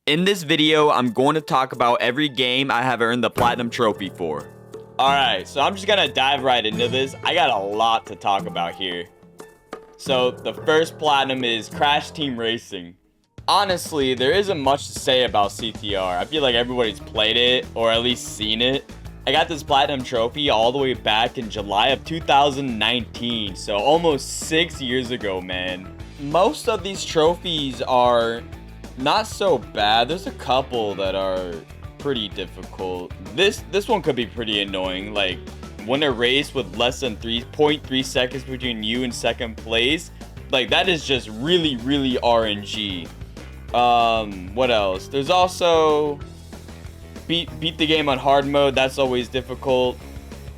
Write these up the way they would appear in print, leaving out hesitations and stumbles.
In this video, I'm going to talk about every game I have earned the Platinum Trophy for. Alright, so I'm just gonna dive right into this. I got a lot to talk about here. So, the first Platinum is Crash Team Racing. Honestly, there isn't much to say about CTR. I feel like everybody's played it, or at least seen it. I got this Platinum Trophy all the way back in July of 2019, so almost 6 years ago, man. Most of these trophies are not so bad. There's a couple that are pretty difficult. This one could be pretty annoying. Like, win a race with less than 3.3 seconds between you and second place. Like, that is just really RNG. What else? There's also beat the game on hard mode. That's always difficult.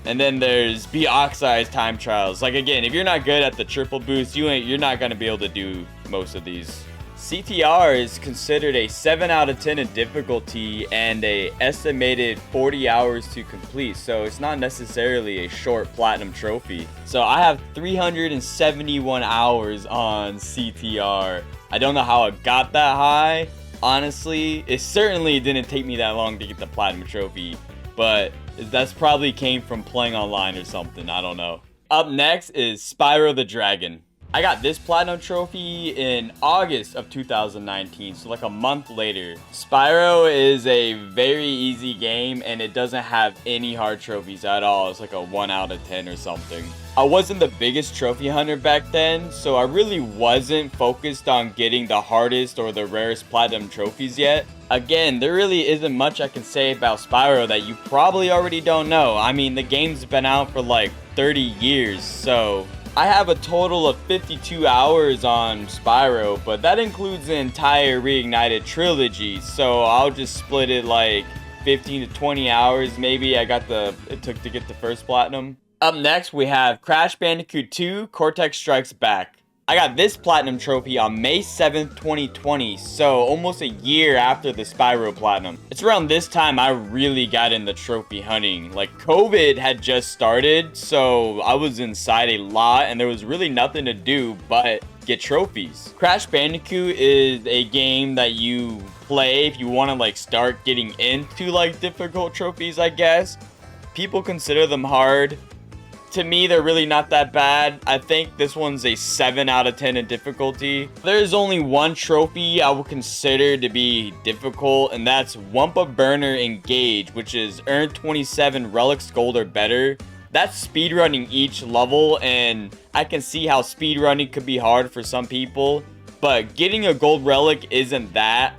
And then there's beat Oxide's time trials. Like, again, if you're not good at the triple boost, you're not gonna be able to do most of these. CTR is considered a 7 out of 10 in difficulty and a estimated 40 hours to complete, so it's not necessarily a short Platinum Trophy. So I have 371 hours on CTR. I don't know how it got that high. Honestly, it certainly didn't take me that long to get the Platinum Trophy, but that's probably came from playing online or something, I don't know. Up next is Spyro the Dragon. I got this Platinum Trophy in August of 2019, so like a month later. Spyro is a very easy game and it doesn't have any hard trophies at all. It's like a 1 out of 10 or something. I wasn't the biggest trophy hunter back then, so I really wasn't focused on getting the hardest or the rarest Platinum trophies yet. Again, there really isn't much I can say about Spyro that you probably already don't know. I mean, the game's been out for like 30 years, so I have a total of 52 hours on Spyro, but that includes the entire Reignited trilogy, so I'll just split it like 15 to 20 hours maybe it took to get the first Platinum. Up next, we have Crash Bandicoot 2 Cortex Strikes Back. I got this Platinum Trophy on May 7th, 2020, so almost a year after the Spyro Platinum. It's around this time I really got into trophy hunting. Like, COVID had just started, so I was inside a lot and there was really nothing to do but get trophies. Crash Bandicoot is a game that you play if you want to like start getting into like difficult trophies, I guess. People consider them hard. To me, they're really not that bad. I think this one's a 7 out of 10 in difficulty. There's only one trophy I would consider to be difficult, and that's Wumpa Burner Engage, which is earn 27 relics gold or better. That's speedrunning each level, and I can see how speedrunning could be hard for some people, but getting a gold relic isn't that,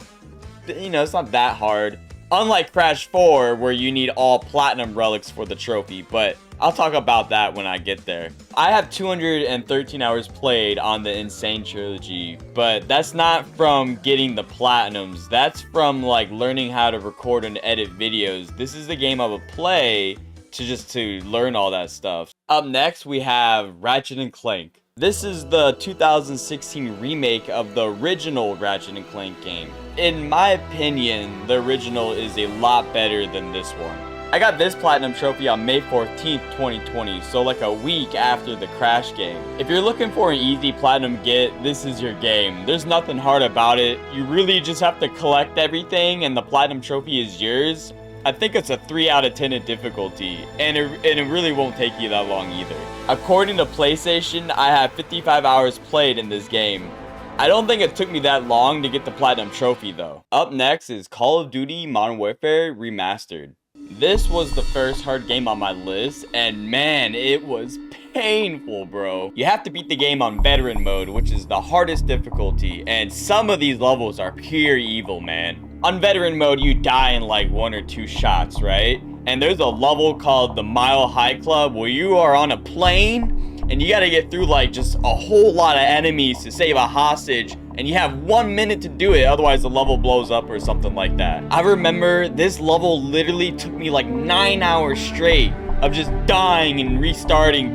it's not that hard. Unlike Crash 4, where you need all platinum relics for the trophy, but I'll talk about that when I get there. I have 213 hours played on the Insane Trilogy, but that's not from getting the platinums. That's from like learning how to record and edit videos. This is the game I would play to learn all that stuff. Up next, we have Ratchet & Clank. This is the 2016 remake of the original Ratchet & Clank game. In my opinion, the original is a lot better than this one. I got this Platinum Trophy on May 14th, 2020, so like a week after the Crash game. If you're looking for an easy Platinum get, this is your game. There's nothing hard about it. You really just have to collect everything and the Platinum Trophy is yours. I think it's a 3 out of 10 in difficulty, and it really won't take you that long either. According to PlayStation, I have 55 hours played in this game. I don't think it took me that long to get the Platinum Trophy though. Up next is Call of Duty Modern Warfare Remastered. This was the first hard game on my list, and man, it was painful, bro. You have to beat the game on veteran mode, which is the hardest difficulty, and some of these levels are pure evil, man. On veteran mode, you die in like 1 or 2 shots, right? And there's a level called the Mile High Club where you are on a plane and you gotta get through like just a whole lot of enemies to save a hostage, and you have 1 minute to do it, otherwise the level blows up or something like that. I remember this level literally took me like 9 hours straight of just dying and restarting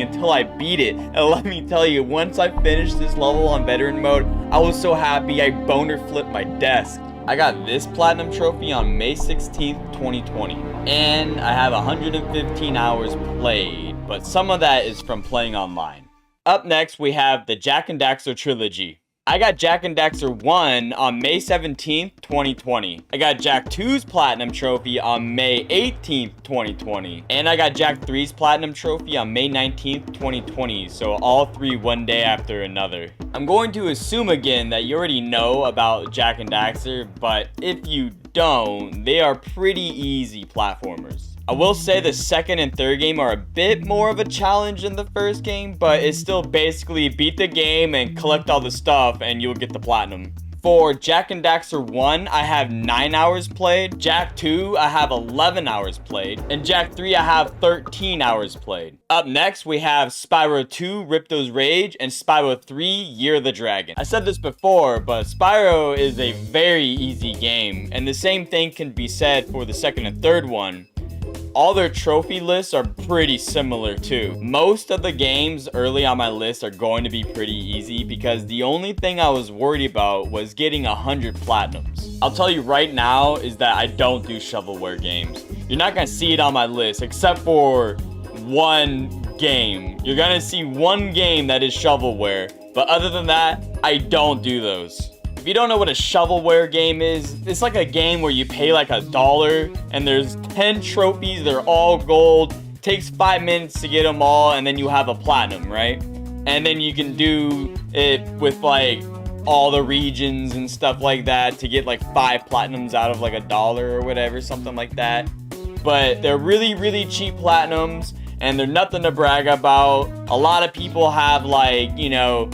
until I beat it. And let me tell you, once I finished this level on veteran mode, I was so happy I boner flipped my desk. I got this Platinum Trophy on May 16th, 2020, and I have 115 hours played, but some of that is from playing online. Up next, we have the Jak and Daxter Trilogy. I got Jak and Daxter 1 on May 17th, 2020. I got Jak 2's Platinum Trophy on May 18th, 2020. And I got Jak 3's Platinum Trophy on May 19th, 2020. So all three one day after another. I'm going to assume again that you already know about Jak and Daxter, but if you don't, they are pretty easy platformers. I will say the second and third game are a bit more of a challenge than the first game, but it's still basically beat the game and collect all the stuff and you'll get the platinum. For Jak and Daxter 1, I have 9 hours played. Jak 2, I have 11 hours played. And Jak 3, I have 13 hours played. Up next, we have Spyro 2, Ripto's Rage, and Spyro 3, Year of the Dragon. I said this before, but Spyro is a very easy game, and the same thing can be said for the second and third one. All their trophy lists are pretty similar too. Most of the games early on my list are going to be pretty easy because the only thing I was worried about was getting 100 platinums. I'll tell you right now is that I don't do shovelware games. You're not gonna see it on my list except for one game. You're gonna see one game that is shovelware, but other than that, I don't do those. If you don't know what a shovelware game is, it's like a game where you pay like $1 and there's 10 trophies, they're all gold. Takes 5 minutes to get them all and then you have a platinum, right? And then you can do it with like all the regions and stuff like that to get like 5 platinums out of like $1 or whatever, something like that. But they're really, really cheap platinums and they're nothing to brag about. A lot of people have like, you know,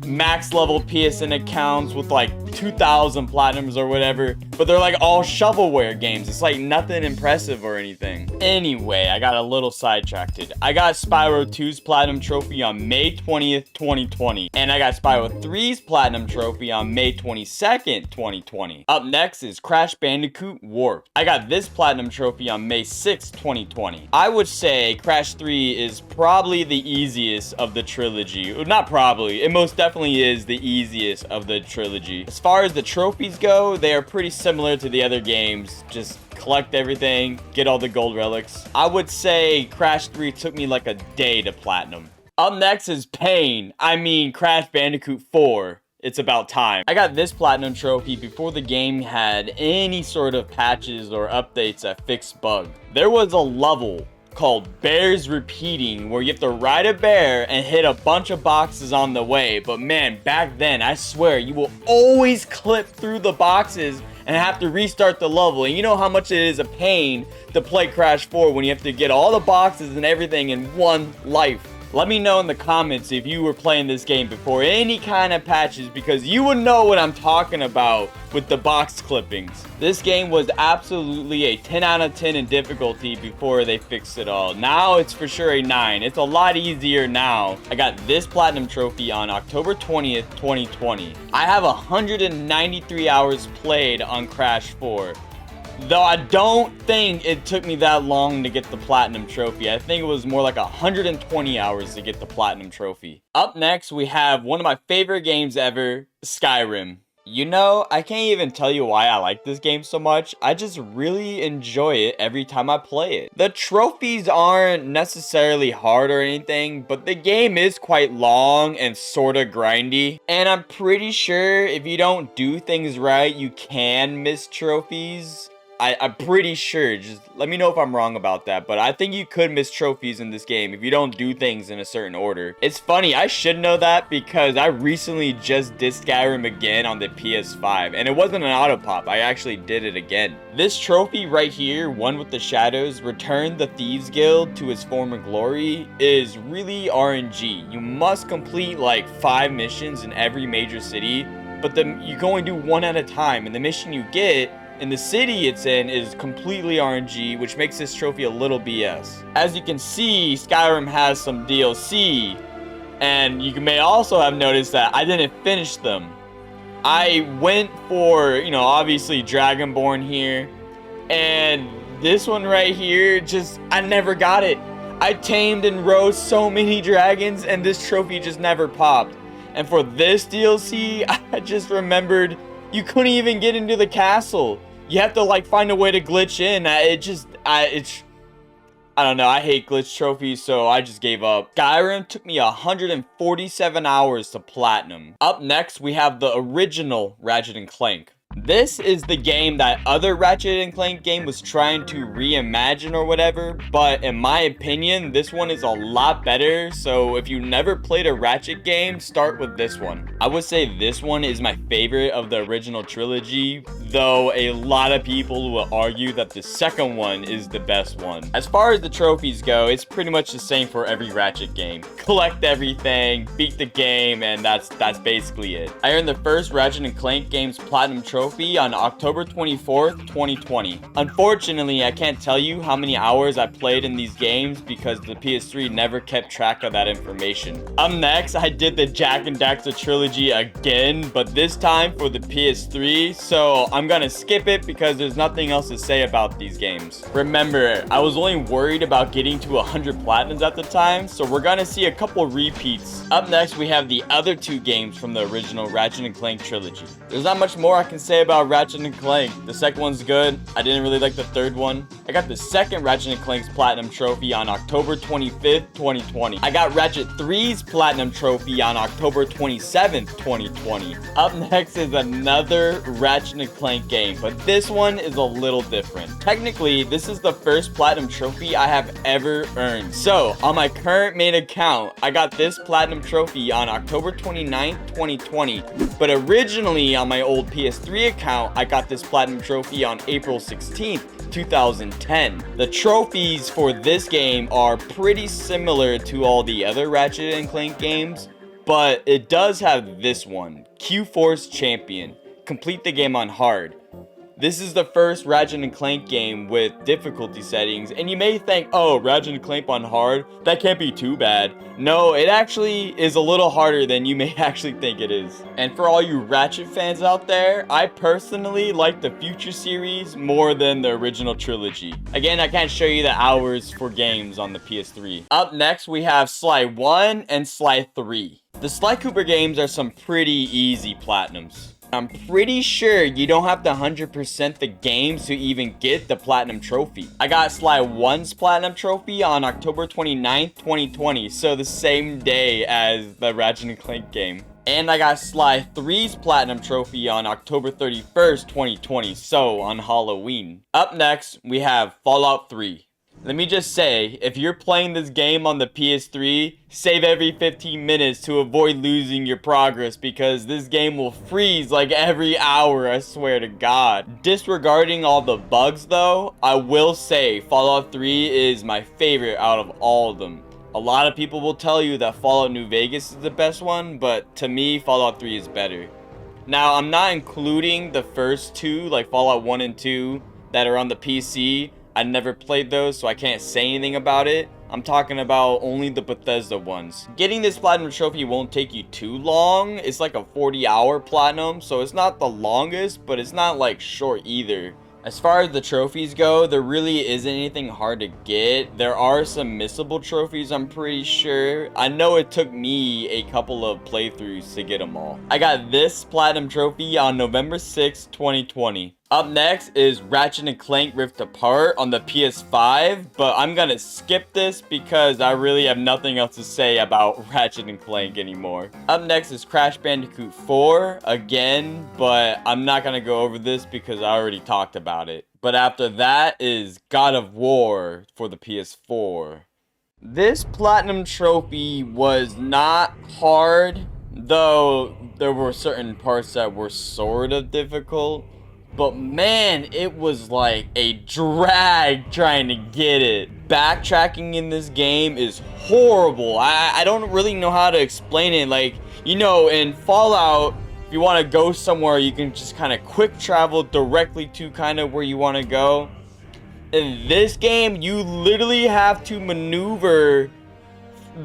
max level PSN accounts with like 2,000 platinums or whatever, but they're like all shovelware games. It's like nothing impressive or anything. Anyway, I got a little sidetracked. I got Spyro 2's Platinum Trophy on May 20th, 2020, and I got Spyro 3's Platinum Trophy on May 22nd, 2020. Up next is Crash Bandicoot Warped. I got this Platinum Trophy on May 6th, 2020. I would say Crash 3 is probably the easiest of the trilogy. Not probably, it most definitely is the easiest of the trilogy. As far as the trophies go, they are pretty similar to the other games. Just collect everything, get all the gold relics. I would say Crash 3 took me like a day to platinum. Up next is Crash Bandicoot 4. It's about time. I got this platinum trophy before the game had any sort of patches or updates that fixed bugs. There was a level called Bears Repeating where you have to ride a bear and hit a bunch of boxes on the way, but man, back then I swear you will always clip through the boxes and have to restart the level. And you know how much it is a pain to play Crash 4 when you have to get all the boxes and everything in one life. Let me know in the comments if you were playing this game before any kind of patches, because you would know what I'm talking about with the box clippings. This game was absolutely a 10 out of 10 in difficulty before they fixed it all. Now it's for sure a 9. It's a lot easier now. I got this platinum trophy on October 20th, 2020. I have 193 hours played on Crash 4. Though I don't think it took me that long to get the platinum trophy. I think it was more like 120 hours to get the platinum trophy. Up next, we have one of my favorite games ever, Skyrim. You know, I can't even tell you why I like this game so much. I just really enjoy it every time I play it. The trophies aren't necessarily hard or anything, but the game is quite long and sorta grindy. And I'm pretty sure if you don't do things right, you can miss trophies. I'm pretty sure. Just let me know if I'm wrong about that, but I think you could miss trophies in this game if you don't do things in a certain order. It's funny, I should know that because I recently just did Skyrim again on the PS5, and it wasn't an auto pop. I actually did it again. This trophy right here, One with the Shadows, Return the Thieves Guild to its former glory, is really RNG. You must complete like 5 missions in every major city, but you can only do one at a time, and the mission you get in the city it's in is completely RNG, which makes this trophy a little BS. As you can see, Skyrim has some DLC, and you may also have noticed that I didn't finish them. I went for, you know, obviously Dragonborn here, and this one right here, I never got it. I tamed and rode so many dragons, and this trophy just never popped. And for this DLC, I just remembered you couldn't even get into the castle. You have to like find a way to glitch in. I don't know, I hate glitch trophies, so I just gave up. Skyrim took me 147 hours to platinum. Up next, we have the original Ratchet and Clank. This is the game that other Ratchet and Clank game was trying to reimagine or whatever, but in my opinion, this one is a lot better, so if you never played a Ratchet game, start with this one. I would say this one is my favorite of the original trilogy, though a lot of people will argue that the second one is the best one. As far as the trophies go, it's pretty much the same for every Ratchet game. Collect everything, beat the game, and that's basically it. I earned the first Ratchet and Clank game's Platinum Trophy on October 24th, 2020. Unfortunately, I can't tell you how many hours I played in these games because the PS3 never kept track of that information. Up next, I did the Jak and Daxter trilogy again, but this time for the PS3, so I'm gonna skip it because there's nothing else to say about these games. Remember, I was only worried about getting to 100 platinums at the time, so we're gonna see a couple repeats. Up next, we have the other two games from the original Ratchet and Clank trilogy. There's not much more I can say about Ratchet and Clank. The second one's good. I didn't really like the third one. I got the second Ratchet and Clank's Platinum Trophy on October 25th, 2020. I got Ratchet 3's Platinum Trophy on October 27th, 2020. Up next is another Ratchet and Clank game, but this one is a little different. Technically, this is the first Platinum Trophy I have ever earned. So, on my current main account, I got this Platinum Trophy on October 29th, 2020, but originally on my old PS3 account, I got this Platinum Trophy on April 16th, 2010. The trophies for this game are pretty similar to all the other Ratchet and Clank games, but it does have this one, Q-Force Champion. Complete the game on hard. This is the first Ratchet and Clank game with difficulty settings, and you may think, oh, Ratchet and Clank on hard, that can't be too bad. No, it actually is a little harder than you may actually think it is. And for all you Ratchet fans out there, I personally like the Future series more than the original trilogy. Again, I can't show you the hours for games on the PS3. Up next, we have Sly 1 and Sly 3. The Sly Cooper games are some pretty easy platinums. I'm pretty sure you don't have to 100% the games to even get the Platinum Trophy. I got Sly 1's Platinum Trophy on October 29th, 2020, so the same day as the Ratchet and Clank game. And I got Sly 3's Platinum Trophy on October 31st, 2020, so on Halloween. Up next, we have Fallout 3. Let me just say, if you're playing this game on the PS3, save every 15 minutes to avoid losing your progress because this game will freeze like every hour, I swear to God. Disregarding all the bugs though, I will say Fallout 3 is my favorite out of all of them. A lot of people will tell you that Fallout New Vegas is the best one, but to me, Fallout 3 is better. Now, I'm not including the first two, like Fallout 1 and 2, that are on the PC. I never played those, so I can't say anything about it. I'm talking about only the Bethesda ones. Getting this Platinum Trophy won't take you too long. It's like a 40-hour Platinum, so it's not the longest, but it's not like short either. As far as the trophies go, there really isn't anything hard to get. There are some missable trophies, I'm pretty sure. I know it took me a couple of playthroughs to get them all. I got this Platinum Trophy on November 6, 2020. Up next is Ratchet and Clank Rift Apart on the PS5, but I'm gonna skip this because I really have nothing else to say about Ratchet and Clank anymore. Up next is Crash Bandicoot 4, again, but I'm not gonna go over this because I already talked about it. But after that is God of War for the PS4. This Platinum Trophy was not hard, though there were certain parts that were sort of difficult. But man, it was like a drag trying to get it. Backtracking in this game is horrible. I don't really know how to explain it. Like, you know, in Fallout, if you want to go somewhere, you can just kind of quick travel directly to kind of where you want to go. In this game, you literally have to maneuver,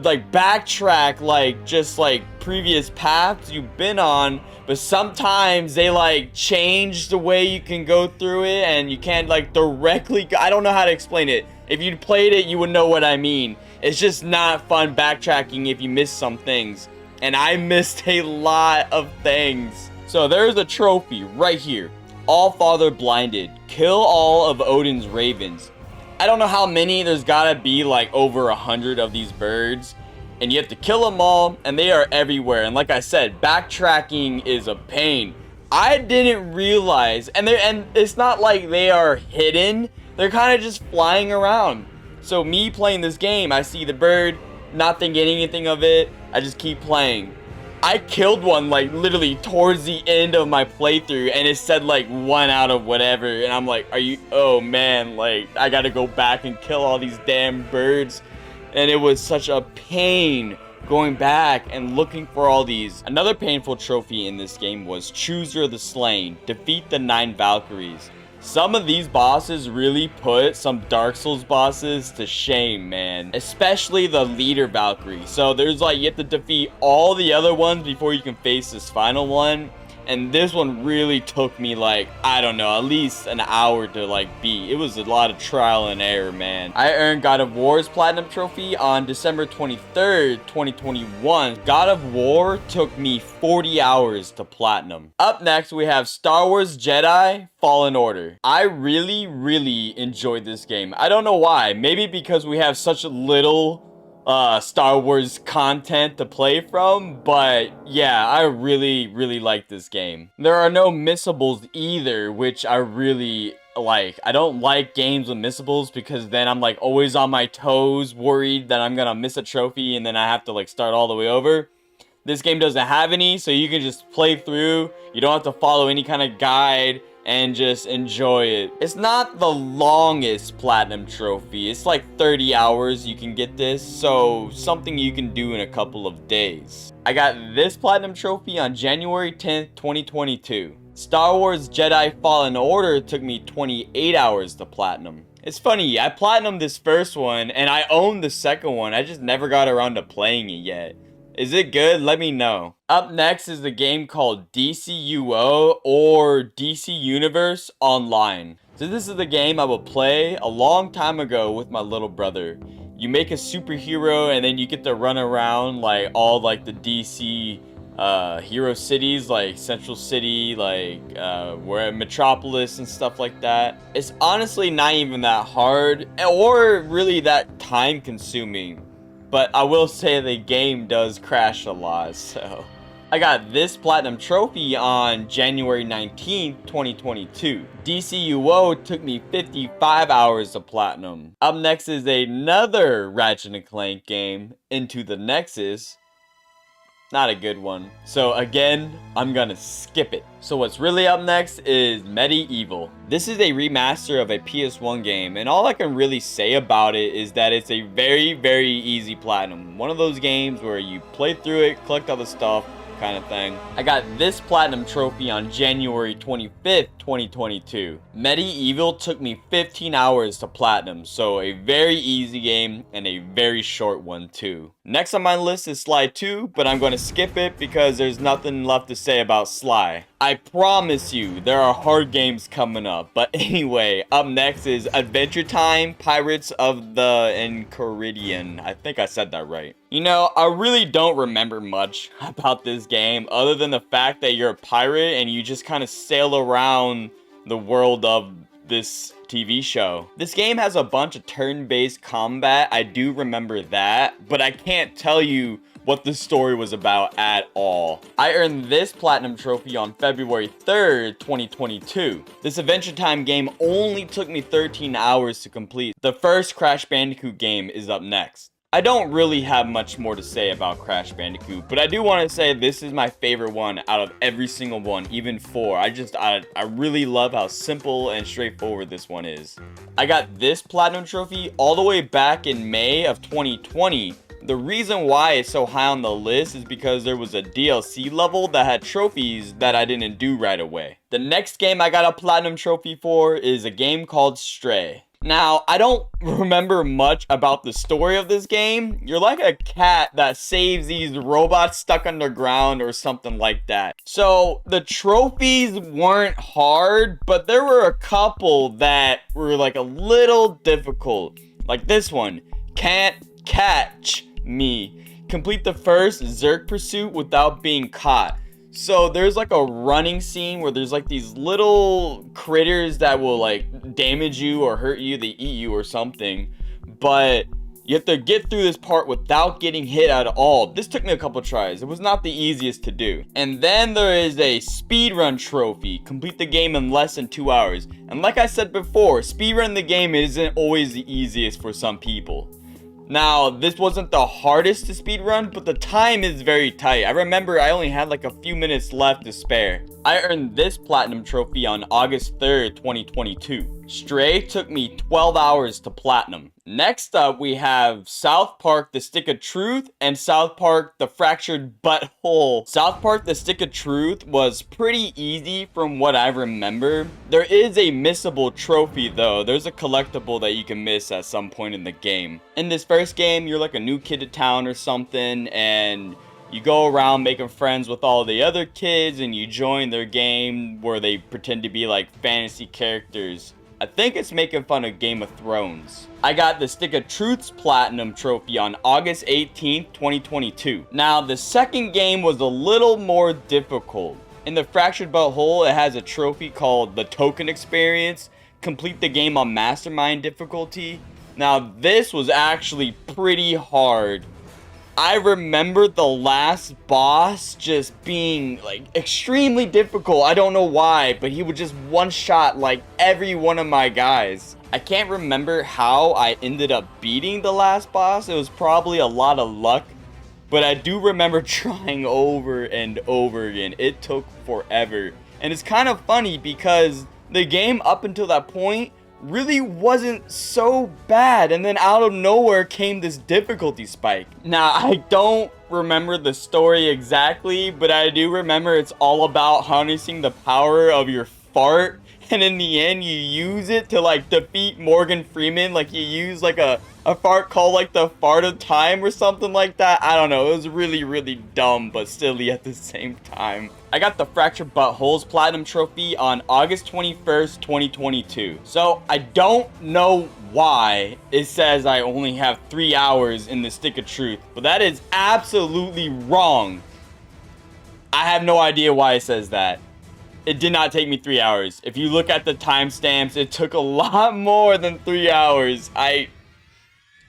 like backtrack, like just like previous paths you've been on, but sometimes they like change the way you can go through it and you can't like directly I don't know how to explain it. If you played it, you would know what I mean. It's just not fun backtracking if you miss some things, and I missed a lot of things. So there's a trophy right here. All Father Blinded. Kill all of Odin's ravens. I don't know how many. There's gotta be like over 100 of these birds, and you have to kill them all, and they are everywhere. And like I said, backtracking is a pain. I didn't realize, and it's not like they are hidden. They're kind of just flying around. So me playing this game, I see the bird, not thinking anything of it. I just keep playing. I killed one like literally towards the end of my playthrough, and it said like 1 out of whatever, and I'm like, oh man, like I gotta go back and kill all these damn birds. And it was such a pain going back and looking for all these. Another painful trophy in this game was Chooser the Slain, defeat the 9 Valkyries. Some of these bosses really put some Dark Souls bosses to shame, man. Especially the leader Valkyrie. So there's like, you have to defeat all the other ones before you can face this final one. And this one really took me like, I don't know, at least an hour to like beat. It was a lot of trial and error, man. I earned God of War's Platinum Trophy on December 23rd, 2021. God of War took me 40 hours to platinum. Up next, we have Star Wars Jedi Fallen Order. I really enjoyed this game. I don't know why. Maybe because we have such little Star Wars content to play from, but yeah, I really like this game. There are no missables either, which I really like. I don't like games with missables because then I'm like always on my toes, worried that I'm gonna miss a trophy and then I have to like start all the way over. This game doesn't have any, so you can just play through. You don't have to follow any kind of guide and just enjoy it. It's not the longest platinum trophy. It's like 30 hours you can get this, so something you can do in a couple of days. I got this platinum trophy on January 10th, 2022. Star Wars Jedi Fallen Order took me 28 hours to platinum. It's funny, I platinumed this first one and I own the second one. I just never got around to playing it yet. Is it good? Let me know. Up next is the game called DCUO or DC Universe Online. So this is the game I would play a long time ago with my little brother. You make a superhero and then you get to run around like all like the DC hero cities like Central City, like we're at Metropolis and stuff like that. It's honestly not even that hard or really that time consuming. But I will say the game does crash a lot, so. I got this platinum trophy on January 19th, 2022. DCUO took me 55 hours to platinum. Up next is another Ratchet & Clank game, Into the Nexus. Not a good one. So again, I'm gonna skip it. So what's really up next is MediEvil. This is a remaster of a PS1 game, and all I can really say about it is that it's a very easy platinum. One of those games where you play through it, collect all the stuff, kind of thing. I got this platinum trophy on January 25th, 2022. MediEvil took me 15 hours to platinum, so a very easy game and a very short one too. Next on my list is Sly 2, but I'm going to skip it because there's nothing left to say about Sly. I promise you, there are hard games coming up. But anyway, up next is Adventure Time, Pirates of the Enchiridion. I think I said that right. You know, I really don't remember much about this game other than the fact that you're a pirate and you just kind of sail around the world of this TV show. This game has a bunch of turn-based combat. I do remember that, but I can't tell you what the story was about at all. I earned this platinum trophy on February 3rd, 2022. This Adventure Time game only took me 13 hours to complete. The first Crash Bandicoot game is up next. I don't really have much more to say about Crash Bandicoot, but I do want to say this is my favorite one out of every single one, even 4. I really love how simple and straightforward this one is. I got this platinum trophy all the way back in May of 2020. The reason why it's so high on the list is because there was a DLC level that had trophies that I didn't do right away. The next game I got a platinum trophy for is a game called Stray. Now, I don't remember much about the story of this game. You're like a cat that saves these robots stuck underground or something like that. So, the trophies weren't hard, but there were a couple that were like a little difficult. Like this one, Can't Catch Me. Complete the first Zerk pursuit without being caught. So there's like a running scene where there's like these little critters that will like damage you or hurt you, they eat you or something. But you have to get through this part without getting hit at all. This took me a couple tries. It was not the easiest to do. And then there is a speedrun trophy. Complete the game in less than 2 hours. And like I said before, speedrun the game isn't always the easiest for some people. Now, this wasn't the hardest to speedrun, but the time is very tight. I remember I only had like a few minutes left to spare. I earned this platinum trophy on August 3rd, 2022. Stray took me 12 hours to platinum. Next up, we have South Park: The Stick of Truth and South Park: The Fractured Butthole. South Park: The Stick of Truth was pretty easy from what I remember. There is a missable trophy though. There's a collectible that you can miss at some point in the game. In this first game, you're like a new kid to town or something, and you go around making friends with all the other kids, and you join their game where they pretend to be like fantasy characters. I think it's making fun of Game of Thrones. I got the Stick of Truth's platinum trophy on August 18th, 2022. Now, the second game was a little more difficult. In the Fractured Butthole, it has a trophy called the Token Experience. Complete the game on Mastermind difficulty. Now, this was actually pretty hard. I remember the last boss just being like extremely difficult. I don't know why, but he would just one-shot like every one of my guys. I can't remember how I ended up beating the last boss. It was probably a lot of luck, but I do remember trying over and over again. It took forever. And it's kind of funny because the game up until that point really wasn't so bad, and then out of nowhere came this difficulty spike. Now, I don't remember the story exactly, but I do remember it's all about harnessing the power of your fart, and in the end you use it to like defeat Morgan Freeman. Like you use like a fart called like the fart of time or something like that. I don't know, it was really dumb but silly at the same time. I got the Fractured Butthole's platinum trophy on August 21st, 2022. So I don't know why it says I only have 3 hours in the Stick of Truth, but that is absolutely wrong. I have no idea why it says that. It did not take me 3 hours. If you look at the timestamps, it took a lot more than 3 hours.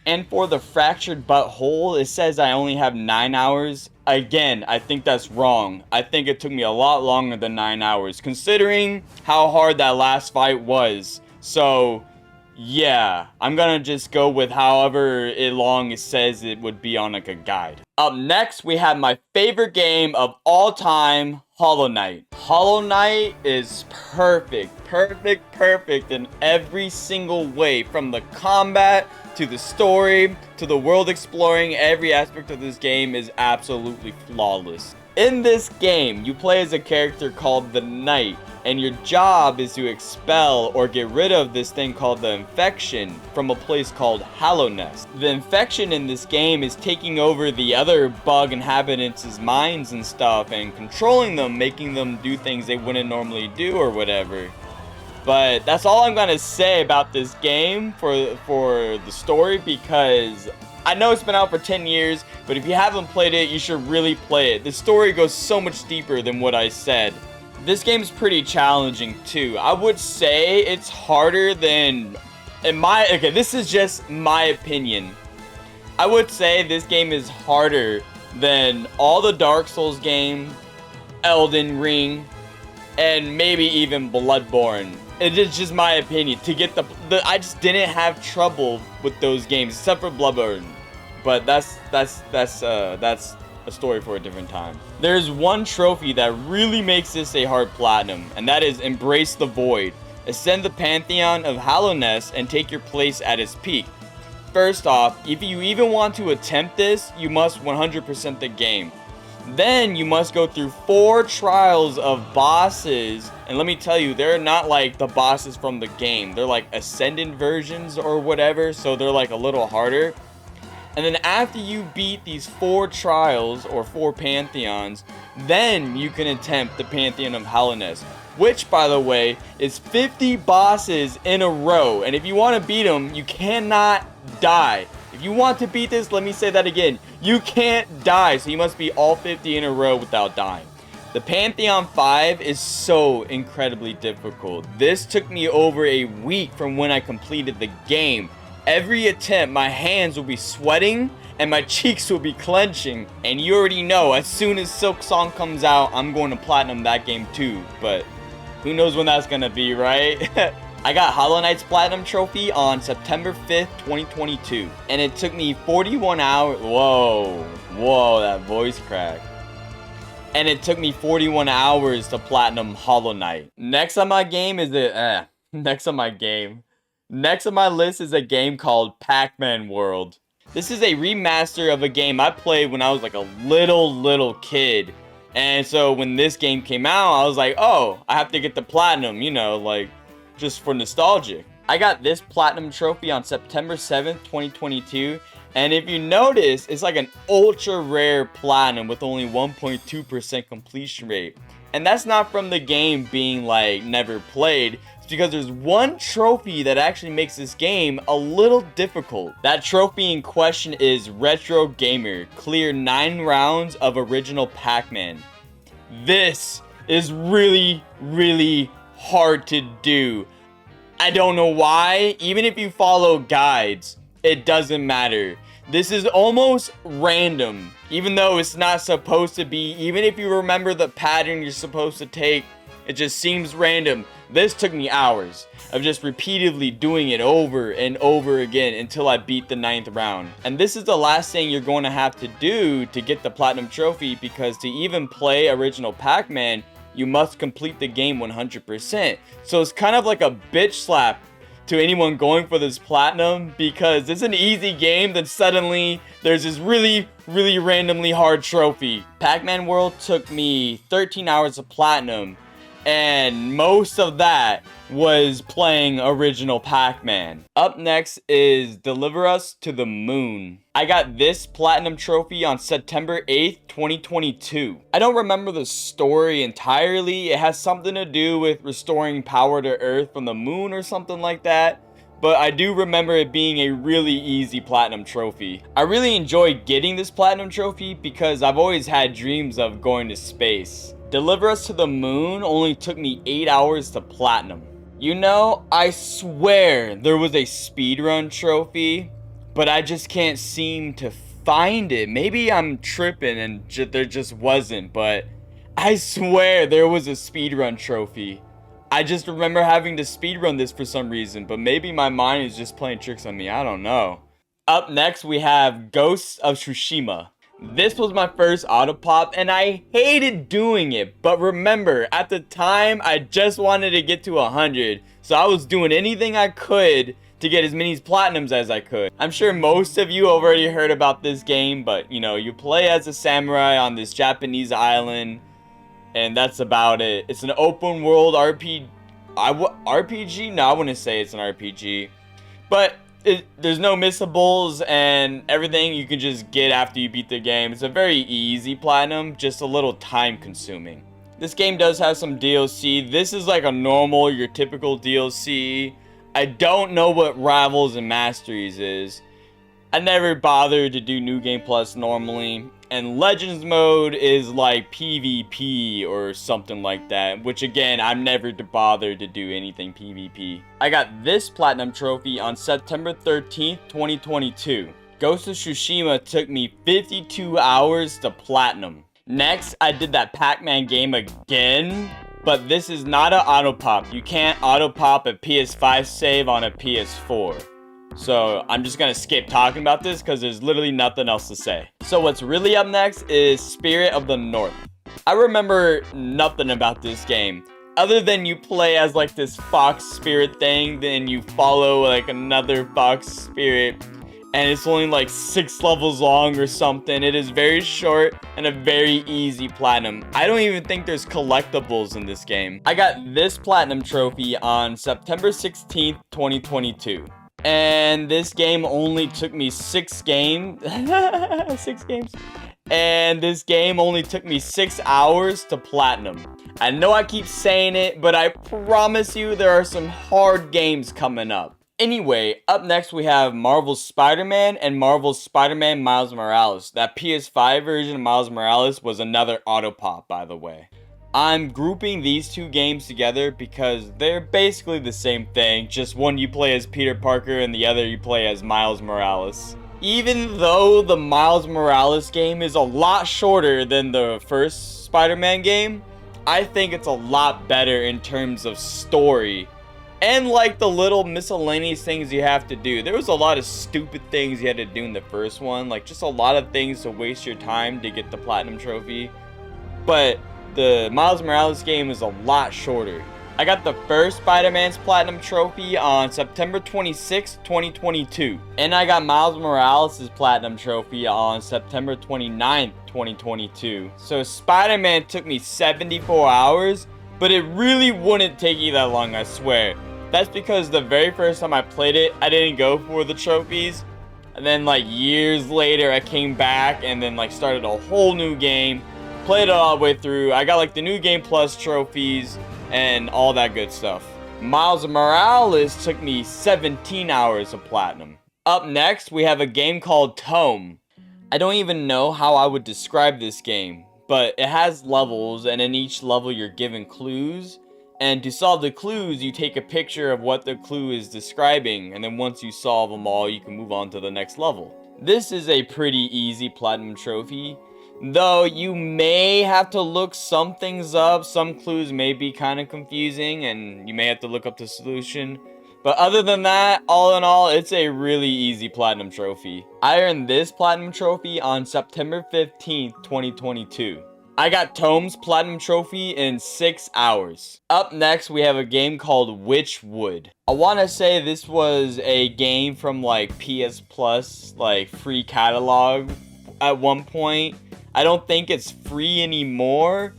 And for the Fractured Butthole, it says I only have 9 hours. Again, I think that's wrong. I think it took me a lot longer than 9 hours, considering how hard that last fight was. So, yeah, I'm gonna just go with however long it says it would be on like a guide. Up next, we have my favorite game of all time, Hollow Knight. Hollow Knight is perfect in every single way, from the combat to the story to the world exploring. Every aspect of this game is absolutely flawless. In this game, you play as a character called the Knight, and your job is to expel or get rid of this thing called the Infection from a place called Hallownest. The Infection in this game is taking over the other bug inhabitants' minds and stuff and controlling them, making them do things they wouldn't normally do or whatever. But that's all I'm gonna say about this game for the story, because I know it's been out for 10 years, but if you haven't played it, you should really play it. The story goes so much deeper than what I said. This game's pretty challenging too. I would say it's harder than, okay, this is just my opinion. I would say this game is harder than all the Dark Souls games, Elden Ring, and maybe even Bloodborne. It's just my opinion. To get I just didn't have trouble with those games, except for Bloodborne. But that's a story for a different time. There's one trophy that really makes this a hard platinum, and that is Embrace the Void. Ascend the Pantheon of Hallownest and take your place at its peak. First off, if you even want to attempt this, you must 100% the game. Then you must go through 4 trials of bosses, and let me tell you, they're not like the bosses from the game. They're like ascendant versions or whatever, so they're like a little harder. And then after you beat these 4 trials or 4 pantheons, then you can attempt the Pantheon of Hallownest, which, by the way, is 50 bosses in a row. And if you want to beat them, you cannot die. If you want to beat this, let me say that again. You can't die, so you must be all 50 in a row without dying. The Pantheon 5 is so incredibly difficult. This took me over a week from when I completed the game. Every attempt, my hands will be sweating and my cheeks will be clenching. And you already know, as soon as Silk Song comes out, I'm going to platinum that game too. But who knows when that's gonna be, right? I got Hollow Knight's Platinum Trophy on September 5th, 2022. And it took me 41 hours. Whoa, that voice crack. And it took me 41 hours to platinum Hollow Knight. Next on my list is a game called Pac-Man World. This is a remaster of a game I played when I was like a little kid. And so when this game came out, I was like, oh, I have to get the platinum, you know, like just for nostalgia. I got this platinum trophy on September 7th, 2022. And if you notice, it's like an ultra rare platinum with only 1.2% completion rate. And that's not from the game being like never played. It's because there's one trophy that actually makes this game a little difficult. That trophy in question is Retro Gamer. Clear 9 rounds of original Pac-Man. This is really hard to do. I don't know why. Even if you follow guides, it doesn't matter. This is almost random, even though it's not supposed to be. Even if you remember the pattern you're supposed to take, it just seems random. This took me hours of just repeatedly doing it over and over again until I beat the 9th round. And this is the last thing you're going to have to do to get the platinum trophy, because to even play original Pac-Man, you must complete the game 100%. So it's kind of like a bitch slap to anyone going for this platinum, because it's an easy game, then suddenly there's this really randomly hard trophy. Pac-Man World took me 13 hours of platinum, and most of that was playing original Pac-Man. Up next is Deliver Us to the Moon. I got this platinum trophy on September 8th, 2022. I don't remember the story entirely. It has something to do with restoring power to Earth from the moon or something like that. But I do remember it being a really easy platinum trophy. I really enjoyed getting this platinum trophy because I've always had dreams of going to space. Deliver Us to the Moon only took me 8 hours to platinum. You know, I swear there was a speedrun trophy, but I just can't seem to find it. Maybe I'm tripping and there just wasn't, but I swear there was a speedrun trophy. I just remember having to speedrun this for some reason, but maybe my mind is just playing tricks on me. I don't know. Up next, we have Ghosts of Tsushima. This was my first auto pop and I hated doing it, but remember, at the time I just wanted to get to 100, so I was doing anything I could to get as many platinums as I could. I'm sure most of you already heard about this game, but you know, you play as a samurai on this Japanese island, and that's about it. It's an open world RPG. No, I wouldn't say it's an RPG, but there's no missables and everything you can just get after you beat the game. It's a very easy platinum, just a little time consuming. This game does have some DLC. This is like a normal, your typical DLC. I don't know what Rivals and Masteries is. I never bothered to do New Game Plus normally. And Legends mode is like PvP or something like that, which again, I've never bothered to do anything PvP. I got this platinum trophy on September 13th, 2022. Ghost of Tsushima took me 52 hours to platinum. Next, I did that Pac-Man game again, but this is not an auto pop. You can't auto pop a PS5 save on a PS4. So I'm just gonna skip talking about this because there's literally nothing else to say. So what's really up next is Spirit of the North. I remember nothing about this game other than you play as like this fox spirit thing, then you follow like another fox spirit, and it's only like 6 levels long or something. It is very short and a very easy platinum. I don't even think there's collectibles in this game. I got this platinum trophy on September 16th, 2022. And this game only took me 6 games. 6 games. And this game only took me 6 hours to platinum. I know I keep saying it, but I promise you there are some hard games coming up. Anyway, up next we have Marvel's Spider-Man and Marvel's Spider-Man Miles Morales. That PS5 version of Miles Morales was another auto pop, by the way. I'm grouping these two games together because they're basically the same thing, just one you play as Peter Parker and the other you play as Miles Morales. Even though the Miles Morales game is a lot shorter than the first Spider-Man game, I think it's a lot better in terms of story and like the little miscellaneous things you have to do. There was a lot of stupid things you had to do in the first one, like just a lot of things to waste your time to get the Platinum Trophy. But the Miles Morales game is a lot shorter. I got the first Spider-Man's Platinum Trophy on September 26, 2022. And I got Miles Morales' Platinum Trophy on September 29, 2022. So Spider-Man took me 74 hours, but it really wouldn't take you that long, I swear. That's because the very first time I played it, I didn't go for the trophies. And then like years later, I came back and then like started a whole new game. Played it all the way through. I got like the New Game Plus trophies and all that good stuff. Miles Morales took me 17 hours of platinum. Up next, we have a game called Tome. I don't even know how I would describe this game, but it has levels, and in each level you're given clues. And to solve the clues, you take a picture of what the clue is describing, and then once you solve them all, you can move on to the next level. This is a pretty easy platinum trophy. Though you may have to look some things up, some clues may be kind of confusing and you may have to look up the solution. But other than that, all in all, it's a really easy platinum trophy. I earned this platinum trophy on September 15th, 2022. I got Tome's platinum trophy in 6 hours. Up next, we have a game called Witchwood. I want to say this was a game from like PS Plus, like free catalog at one point. I don't think it's free anymore,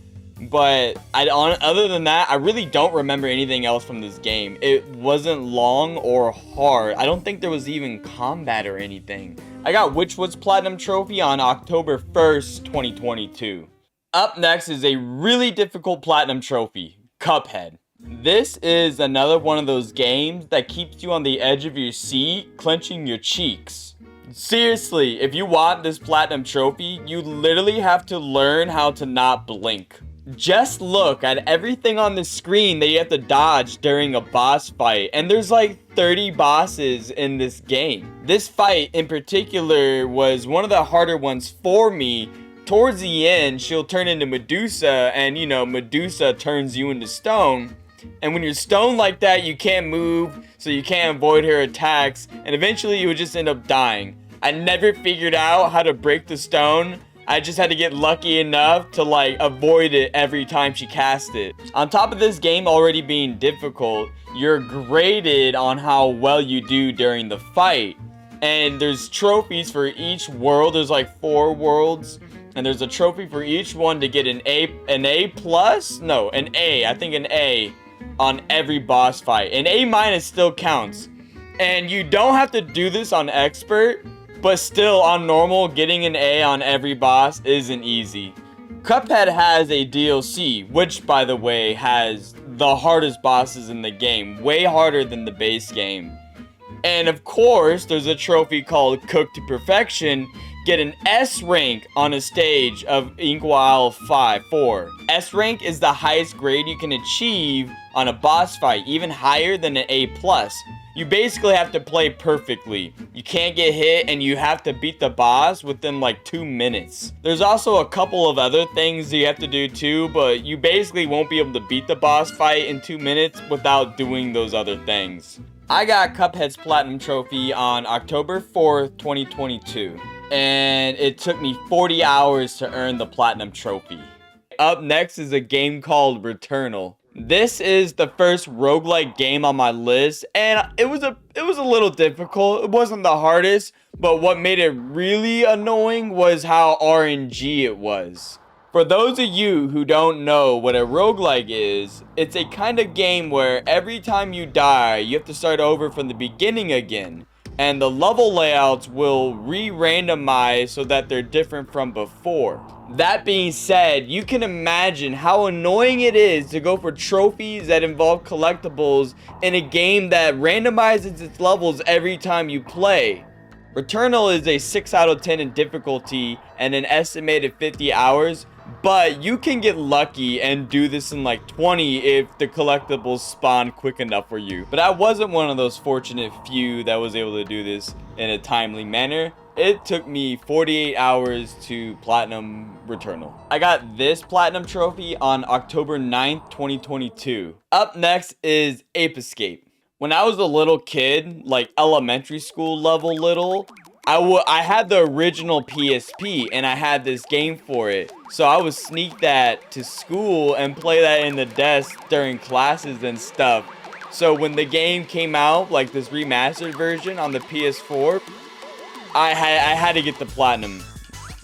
but other than that, I really don't remember anything else from this game. It wasn't long or hard. I don't think there was even combat or anything. I got Witchwood's Platinum Trophy on October 1st, 2022. Up next is a really difficult Platinum Trophy, Cuphead. This is another one of those games that keeps you on the edge of your seat, clenching your cheeks. Seriously, if you want this platinum trophy, you literally have to learn how to not blink. Just look at everything on the screen that you have to dodge during a boss fight, and there's like 30 bosses in this game. This fight in particular was one of the harder ones for me. Towards the end, she'll turn into Medusa, and you know, Medusa turns you into stone. And when you're stoned like that, you can't move, so you can't avoid her attacks, and eventually you would just end up dying. I never figured out how to break the stone. I just had to get lucky enough to like avoid it every time she cast it. On top of this game already being difficult, you're graded on how well you do during the fight. And there's trophies for each world. There's like 4 worlds. And there's a trophy for each one to get an A plus? No, an A. I think an A on every boss fight. An A- still counts. And you don't have to do this on expert, but still on normal, getting an A on every boss isn't easy. Cuphead has a DLC, which by the way has the hardest bosses in the game, way harder than the base game. And of course, there's a trophy called Cooked to Perfection. Get an S rank on a stage of Inkwell 4. S rank is the highest grade you can achieve on a boss fight, even higher than an A+. You basically have to play perfectly. You can't get hit and you have to beat the boss within like 2 minutes. There's also a couple of other things you have to do too, but you basically won't be able to beat the boss fight in 2 minutes without doing those other things. I got Cuphead's Platinum Trophy on October 4th, 2022. And it took me 40 hours to earn the Platinum Trophy. Up next is a game called Returnal. This is the first roguelike game on my list, and it was a little difficult. It wasn't the hardest, but what made it really annoying was how RNG it was. For those of you who don't know what a roguelike is, it's a kind of game where every time you die, you have to start over from the beginning again. And the level layouts will re-randomize so that they're different from before. That being said, you can imagine how annoying it is to go for trophies that involve collectibles in a game that randomizes its levels every time you play. Returnal is a 6 out of 10 in difficulty and an estimated 50 hours, But you can get lucky and do this in like 20 if the collectibles spawn quick enough for you. But I wasn't one of those fortunate few that was able to do this in a timely manner. It took me 48 hours to platinum Returnal. I got this platinum trophy on October 9th, 2022. Up next is Ape Escape. When I was a little kid, like elementary school level little, I had the original PSP and I had this game for it. So I would sneak that to school and play that in the desk during classes and stuff. So when the game came out, like this remastered version on the PS4, I had to get the platinum.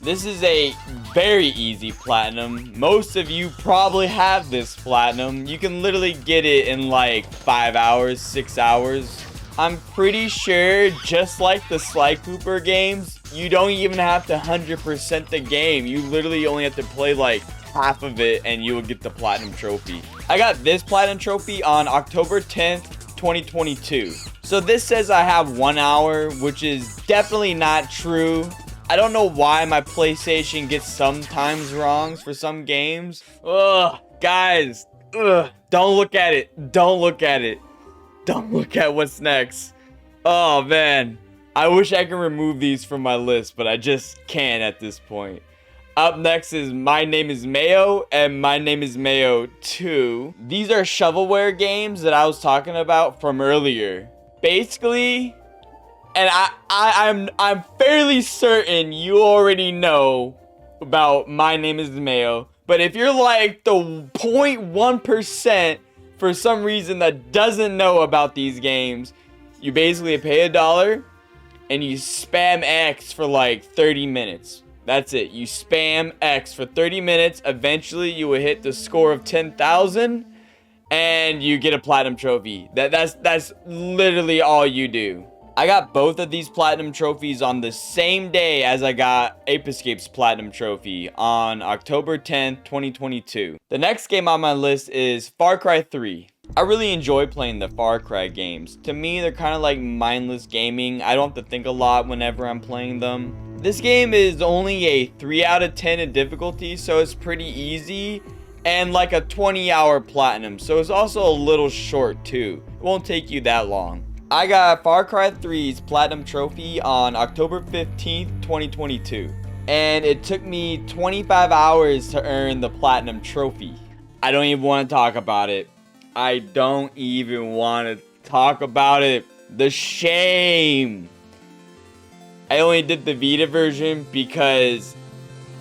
This is a very easy platinum. Most of you probably have this platinum. You can literally get it in like 5 hours, 6 hours. I'm pretty sure, just like the Sly Cooper games, you don't even have to 100% the game. You literally only have to play like half of it and you will get the platinum trophy. I got this platinum trophy on October 10th, 2022. So this says I have 1 hour, which is definitely not true. I don't know why my PlayStation gets sometimes wrongs for some games. Ugh, guys, don't look at it. Don't look at it. Don't look at what's next. Oh man, I wish I could remove these from my list, but I just can't at this point. Up next is My Name is Mayo and My Name is Mayo 2. These are shovelware games that I was talking about from earlier. Basically, and I'm fairly certain you already know about My Name is Mayo, but if you're like the 0.1% for some reason that doesn't know about these games, you basically pay $1 and you spam X for like 30 minutes. That's it. You spam X for 30 minutes. Eventually you will hit the score of 10,000 and you get a platinum trophy. That's literally all you do. I got both of these platinum trophies on the same day as I got Ape Escape's platinum trophy on October 10th, 2022. The next game on my list is Far Cry 3. I really enjoy playing the Far Cry games. To me, they're kind of like mindless gaming. I don't have to think a lot whenever I'm playing them. This game is only a 3 out of 10 in difficulty, so it's pretty easy. And like a 20-hour platinum, so it's also a little short too. It won't take you that long. I got Far Cry 3's platinum trophy on October 15th, 2022. And it took me 25 hours to earn the platinum trophy. I don't even want to talk about it. I don't even want to talk about it. The shame. I only did the Vita version because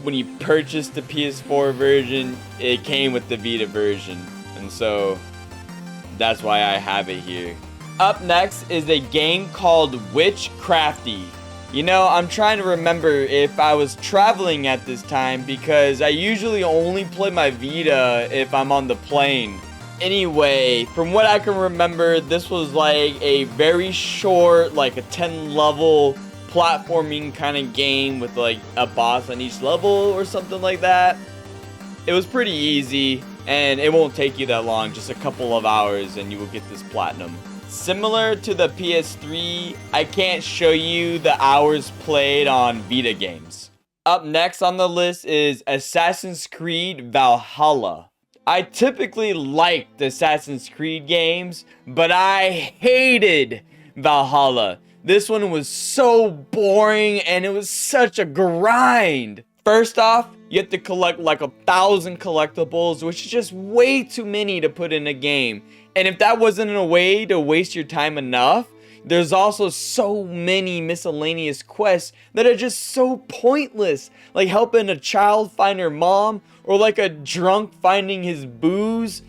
when you purchased the PS4 version, it came with the Vita version. And so that's why I have it here. Up next is a game called Witchcrafty. You know, I'm trying to remember if I was traveling at this time because I usually only play my Vita if I'm on the plane. Anyway, from what I can remember, this was like a very short, like a 10 level platforming kind of game with like a boss on each level or something like that. It was pretty easy and it won't take you that long, just a couple of hours and you will get this platinum. Similar to the PS3, I can't show you the hours played on Vita games. Up next on the list is Assassin's Creed Valhalla. I typically liked Assassin's Creed games, but I hated Valhalla. This one was so boring and it was such a grind. First off, you have to collect like 1,000 collectibles, which is just way too many to put in a game. And if that wasn't a way to waste your time enough, there's also so many miscellaneous quests that are just so pointless. Like helping a child find her mom, or like a drunk finding his booze.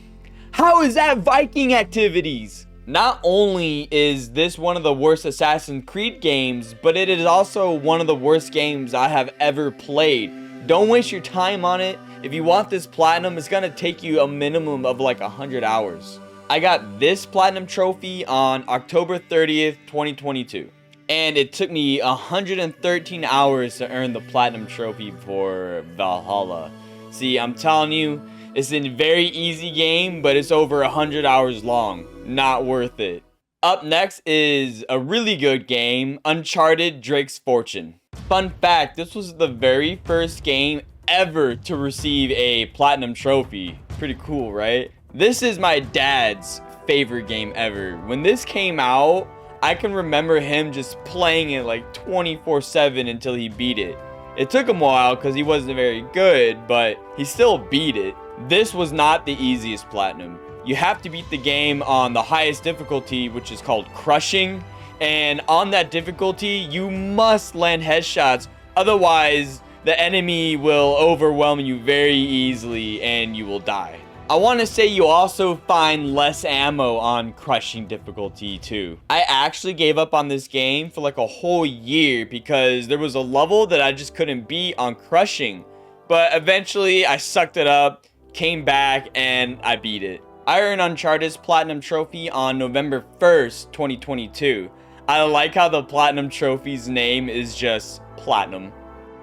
How is that Viking activities? Not only is this one of the worst Assassin's Creed games, but it is also one of the worst games I have ever played. Don't waste your time on it. If you want this platinum, it's gonna take you a minimum of like 100 hours. I got this platinum trophy on October 30th, 2022. And it took me 113 hours to earn the platinum trophy for Valhalla. See, I'm telling you, it's a very easy game, but it's over 100 hours long. Not worth it. Up next is a really good game, Uncharted Drake's Fortune. Fun fact, this was the very first game ever to receive a platinum trophy. Pretty cool, right? This is my dad's favorite game ever. When this came out, I can remember him just playing it like 24/7 until he beat it. It took him a while because he wasn't very good, but he still beat it. This was not the easiest platinum. You have to beat the game on the highest difficulty, which is called crushing. And on that difficulty, you must land headshots. Otherwise, the enemy will overwhelm you very easily and you will die. I want to say you also find less ammo on crushing difficulty too. I actually gave up on this game for like a whole year because there was a level that I just couldn't beat on crushing. But eventually I sucked it up, came back, and I beat it. I earned Uncharted's Platinum Trophy on November 1st, 2022. I like how the Platinum Trophy's name is just Platinum.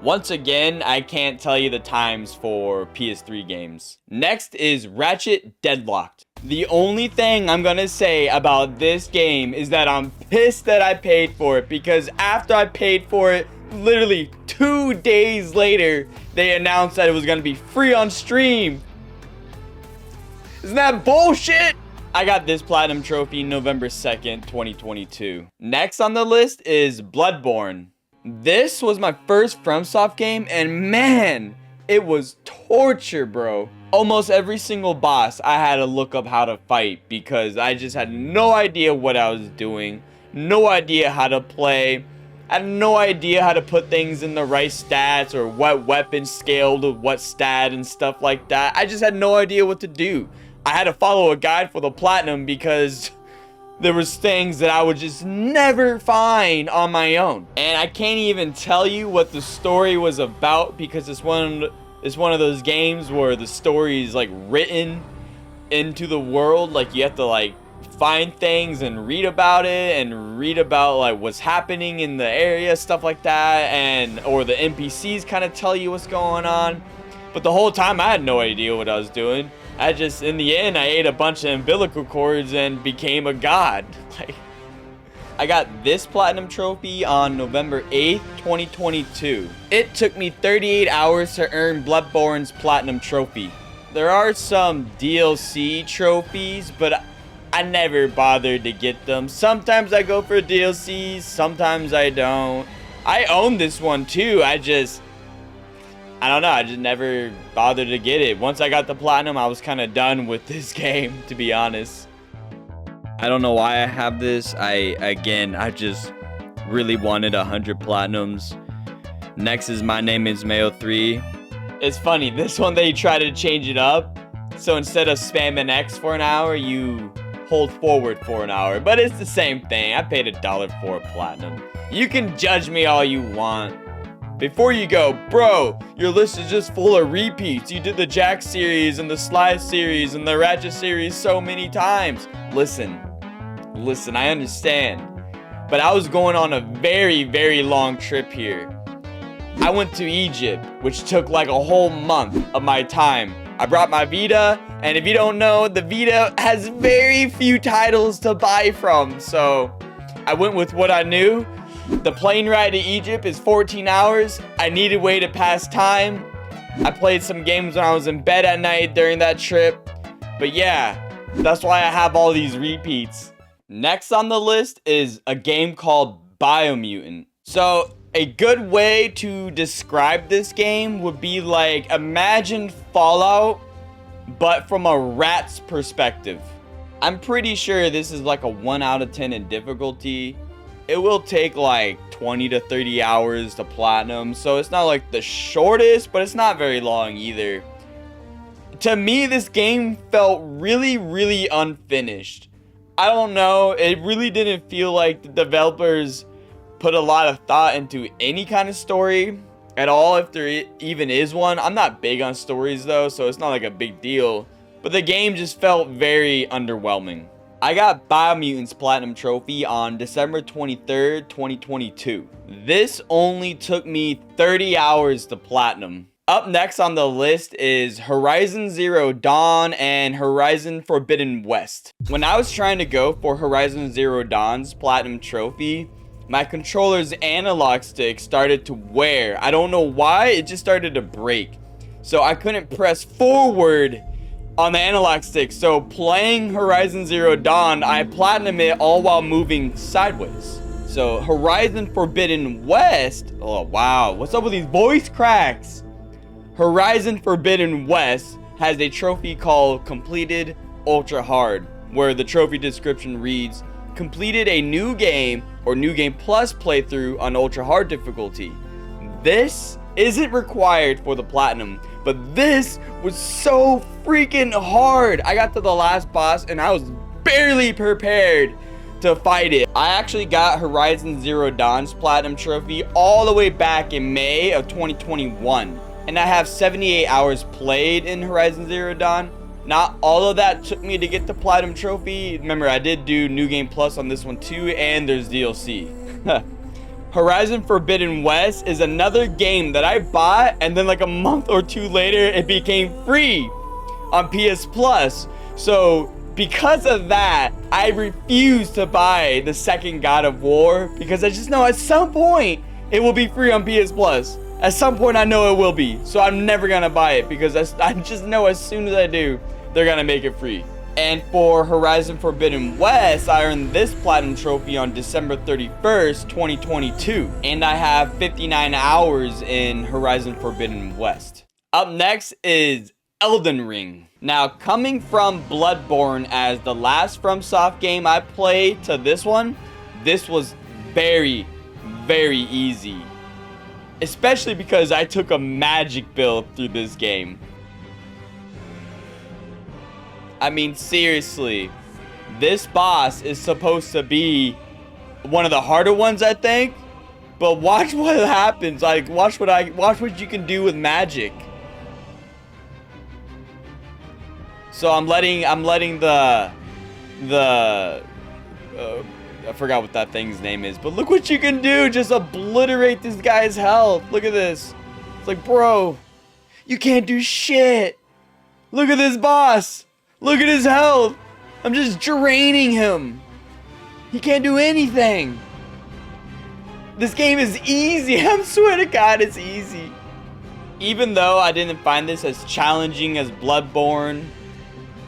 Once again, I can't tell you the times for PS3 games. Next is Ratchet Deadlocked. The only thing I'm gonna say about this game is that I'm pissed that I paid for it, because after I paid for it, literally 2 days later, they announced that it was gonna be free on stream. Isn't that bullshit? I got this platinum trophy November 2nd, 2022. Next on the list is Bloodborne. This was my first FromSoft game, and man, it was torture, bro. Almost every single boss I had to look up how to fight because I just had no idea what I was doing, no idea how to play. I had no idea how to put things in the right stats or what weapon scaled to what stat and stuff like that. I just had no idea what to do. I had to follow a guide for the platinum because there was things that I would just never find on my own. And I can't even tell you what the story was about because it's one of those games where the story is like written into the world. Like you have to like find things and read about it and read about like what's happening in the area, stuff like that, and or the NPCs kind of tell you what's going on. But the whole time I had no idea what I was doing. I just, in the end, I ate a bunch of umbilical cords and became a god. Like, I got this platinum trophy on November 8th, 2022. It took me 38 hours to earn Bloodborne's platinum trophy. There are some DLC trophies, but I never bothered to get them. Sometimes I go for DLCs, sometimes I don't. I own this one too, I don't know, I just never bothered to get it. Once I got the platinum, I was kind of done with this game, to be honest. I don't know why I have this. I just really wanted 100 platinums. Next is My Name is Mayo 3. It's funny, this one they try to change it up. So instead of spamming X for an hour, you hold forward for an hour. But it's the same thing. I paid $1 for a platinum. You can judge me all you want. Before you go, bro, your list is just full of repeats. You did the Jack series and the Sly series and the Ratchet series so many times. Listen, I understand. But I was going on a very, very long trip here. I went to Egypt, which took like a whole month of my time. I brought my Vita, and if you don't know, the Vita has very few titles to buy from. So I went with what I knew. The plane ride to Egypt is 14 hours. I needed a way to pass time. I played some games when I was in bed at night during that trip. But yeah, that's why I have all these repeats. Next on the list is a game called Biomutant. So a good way to describe this game would be like, imagine Fallout, but from a rat's perspective. I'm pretty sure this is like a 1 out of 10 in difficulty. It will take like 20 to 30 hours to platinum, so it's not like the shortest, but it's not very long either. To me, this game felt really, really unfinished. I don't know, it really didn't feel like the developers put a lot of thought into any kind of story at all, if there even is one. I'm not big on stories though, so it's not like a big deal, but the game just felt very underwhelming. I got Biomutant's Platinum Trophy on December 23rd, 2022. This only took me 30 hours to platinum. Up next on the list is Horizon Zero Dawn and Horizon Forbidden West. When I was trying to go for Horizon Zero Dawn's Platinum Trophy, my controller's analog stick started to wear. I don't know why, it just started to break. so I couldn't press forward on the analog stick. So playing Horizon Zero Dawn, I platinum it all while moving sideways. So Horizon Forbidden West, oh wow, what's up with these voice cracks? Horizon Forbidden West has a trophy called Completed Ultra Hard, where the trophy description reads, completed a new game or new game plus playthrough on ultra hard difficulty. This isn't required for the platinum, but this was so freaking hard. I got to the last boss and I was barely prepared to fight it. I actually got Horizon Zero Dawn's platinum trophy all the way back in May of 2021. And I have 78 hours played in Horizon Zero Dawn. Not all of that took me to get the platinum trophy. Remember, I did do New Game Plus on this one too, and there's DLC. Horizon Forbidden West is another game that I bought, and then like a month or two later, it became free on PS Plus. So because of that, I refuse to buy the second God of War, because I just know at some point it will be free on PS Plus. At some point I know it will be, so I'm never gonna buy it, because I just know as soon as I do, they're gonna make it free. And for Horizon Forbidden West, I earned this platinum trophy on December 31st, 2022. And I have 59 hours in Horizon Forbidden West. Up next is Elden Ring. Now, coming from Bloodborne as the last FromSoft game I played to this one, this was very, very easy. Especially because I took a magic build through this game. I mean, seriously, this boss is supposed to be one of the harder ones, I think. But watch what happens. Like, watch what you can do with magic. So I'm letting the I forgot what that thing's name is, but look what you can do. Just obliterate this guy's health. Look at this. It's like, bro, you can't do shit. Look at this boss. Look at his health. I'm just draining him. He can't do anything. This game is easy. I swear to God, it's easy. Even though I didn't find this as challenging as Bloodborne,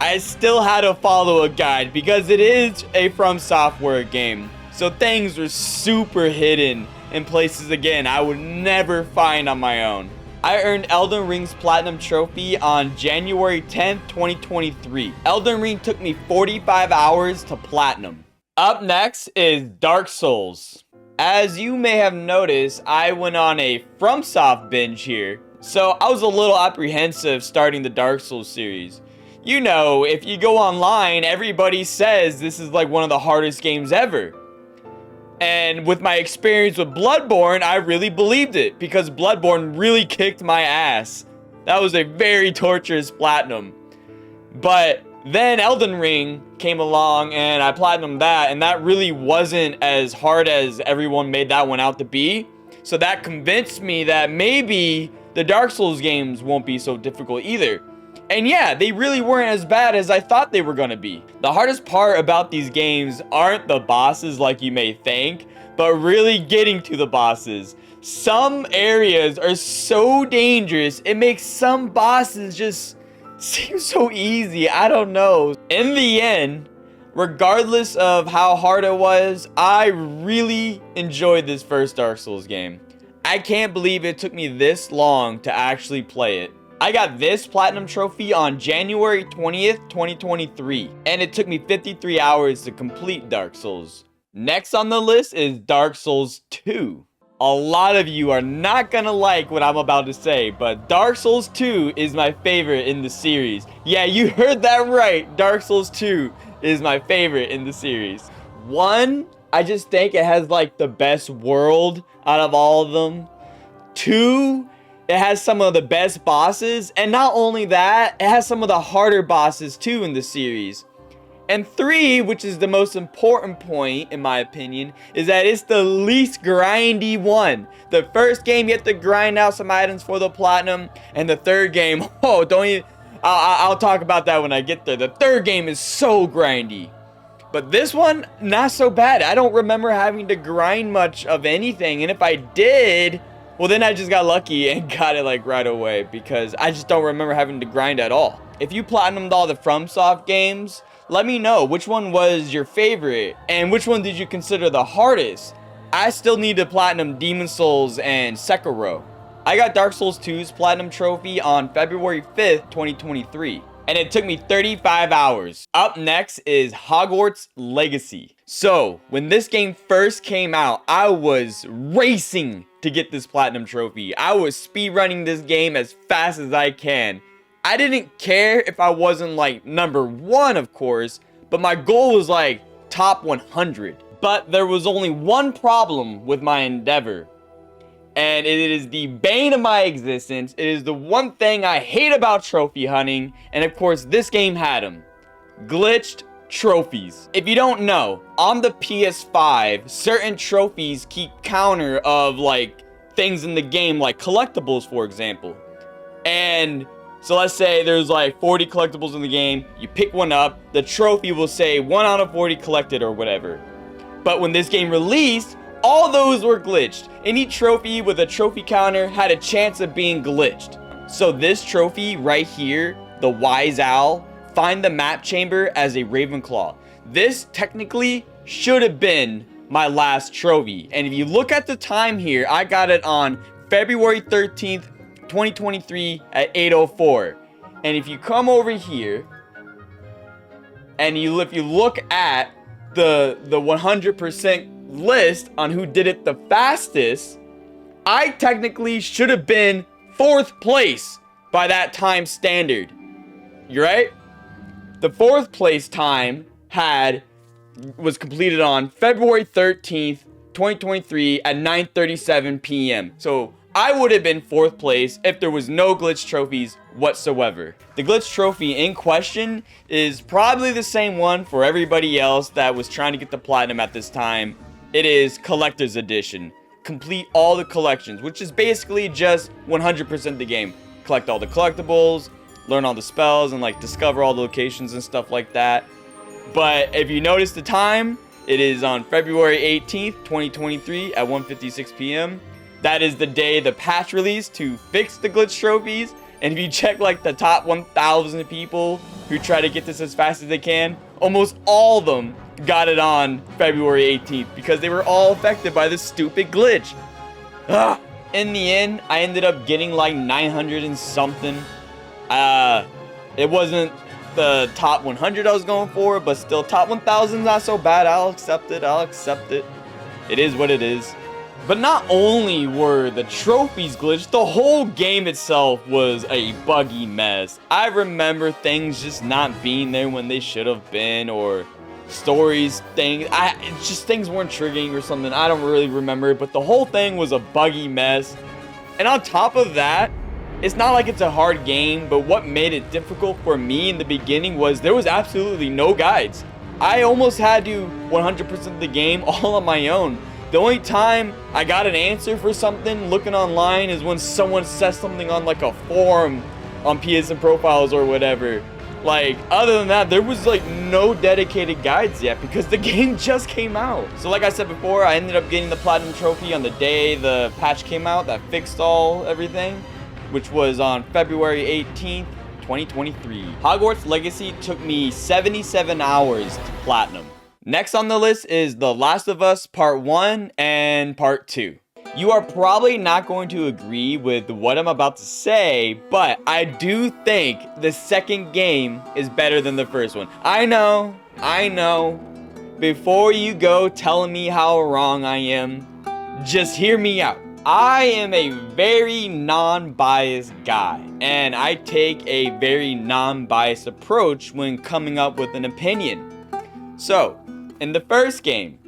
I still had to follow a guide because it is a From Software game. So things were super hidden in places, again, I would never find on my own. I earned Elden Ring's Platinum Trophy on January 10th, 2023. Elden Ring took me 45 hours to Platinum. Up next is Dark Souls. As you may have noticed, I went on a FromSoft binge here. So I was a little apprehensive starting the Dark Souls series. You know, if you go online, everybody says this is like one of the hardest games ever. And with my experience with Bloodborne, I really believed it, because Bloodborne really kicked my ass. That was a very torturous platinum. But then Elden Ring came along and I platinumed that, and that really wasn't as hard as everyone made that one out to be. So that convinced me that maybe the Dark Souls games won't be so difficult either. And yeah, they really weren't as bad as I thought they were gonna be. The hardest part about these games aren't the bosses like you may think, but really getting to the bosses. Some areas are so dangerous, it makes some bosses just seem so easy. I don't know. In the end, regardless of how hard it was, I really enjoyed this first Dark Souls game. I can't believe it took me this long to actually play it. I got this platinum trophy on January 20th, 2023, and it took me 53 hours to complete Dark Souls. Next on the list is Dark Souls 2. A lot of you are not gonna like what I'm about to say, but Dark Souls 2 is my favorite in the series. Yeah, you heard that right. Dark Souls 2 is my favorite in the series. One, I just think it has like the best world out of all of them. Two, it has some of the best bosses, and not only that, it has some of the harder bosses too in the series. And three, which is the most important point in my opinion, is that it's the least grindy one. The first game you have to grind out some items for the platinum, and the third game, oh, don't even, I'll talk about that when I get there. The third game is so grindy. But this one, not so bad. I don't remember having to grind much of anything, and if I did, Well, then I just got lucky and got it like right away because I just don't remember having to grind at all. If you platinumed all the FromSoft games, let me know which one was your favorite and which one did you consider the hardest. I still need to platinum Demon Souls and Sekiro. I got Dark Souls 2's platinum trophy on February 5th, 2023. And it took me 35 hours. Up next is Hogwarts Legacy. So, when this game first came out, I was racing to get this platinum trophy. I was speedrunning this game as fast as I can. I didn't care if I wasn't like number 1, of course, but my goal was like top 100. But there was only one problem with my endeavor. And it is the bane of my existence. It is the one thing I hate about trophy hunting. And of course, this game had them. Glitched trophies. If you don't know, on the PS5, certain trophies keep counter of like things in the game, like collectibles, for example. And so let's say there's like 40 collectibles in the game. You pick one up. The trophy will say 1 out of 40 collected or whatever. But when this game released, all those were glitched. Any trophy with a trophy counter had a chance of being glitched. So this trophy right here, the Wise Owl, find the map chamber as a Ravenclaw. This technically should have been my last trophy. And if you look at the time here, I got it on February 13th, 2023 at 8:04. And if you come over here, and if you look at the 100% list on who did it the fastest, I technically should have been 4th place by that time standard. You right? The 4th place time was completed on February 13th, 2023 at 9:37 p.m. So I would have been 4th place if there was no glitch trophies whatsoever. The glitch trophy in question is probably the same one for everybody else that was trying to get the platinum at this time. It is Collector's Edition. Complete all the collections, which is basically just 100% the game. Collect all the collectibles, learn all the spells, and like discover all the locations and stuff like that. But if you notice the time, it is on February 18th, 2023 at 1:56 p.m. That is the day the patch released to fix the glitch trophies. And if you check like the top 1,000 people who try to get this as fast as they can, almost all of them got it on February 18th because they were all affected by this stupid glitch. In the end, I ended up getting like 900 and something. It wasn't the top 100 I was going for, but still top 1,000 not so bad. I'll accept it. It is what it is. But not only were the trophies glitched, the whole game itself was a buggy mess. I remember things just not being there when they should have been, or stories, things weren't triggering or something. I don't really remember, but the whole thing was a buggy mess. And on top of that, it's not like it's a hard game, but what made it difficult for me in the beginning was there was absolutely no guides. I almost had to 100% the game all on my own. The only time I got an answer for something looking online is when someone says something on like a forum on PSN profiles or whatever. Like, other than that, there was like no dedicated guides yet because the game just came out. So like I said before, I ended up getting the platinum trophy on the day the patch came out that fixed everything, which was on February 18th, 2023. Hogwarts Legacy took me 77 hours to platinum. Next on the list is The Last of Us Part 1 and Part 2. You are probably not going to agree with what I'm about to say, but I do think the second game is better than the first one. I know. Before you go telling me how wrong I am, just hear me out. I am a very non-biased guy, and I take a very non-biased approach when coming up with an opinion. So, in the first game,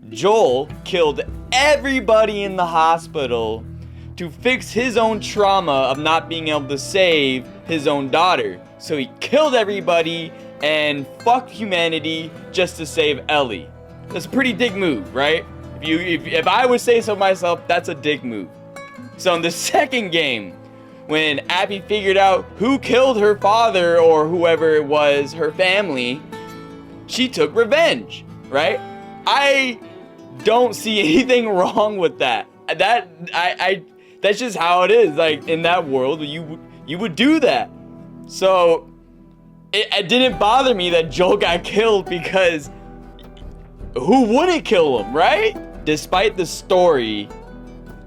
Joel killed everybody in the hospital to fix his own trauma of not being able to save his own daughter. So he killed everybody and fucked humanity just to save Ellie. That's a pretty dick move, right? If I would say so myself, that's a dick move. So in the second game, when Abby figured out who killed her father or whoever it was, her family, she took revenge, right? I don't see anything wrong with that. That's just how it is. Like, in that world, you would do that. So it didn't bother me that Joel got killed, because who wouldn't kill him, right? Despite the story,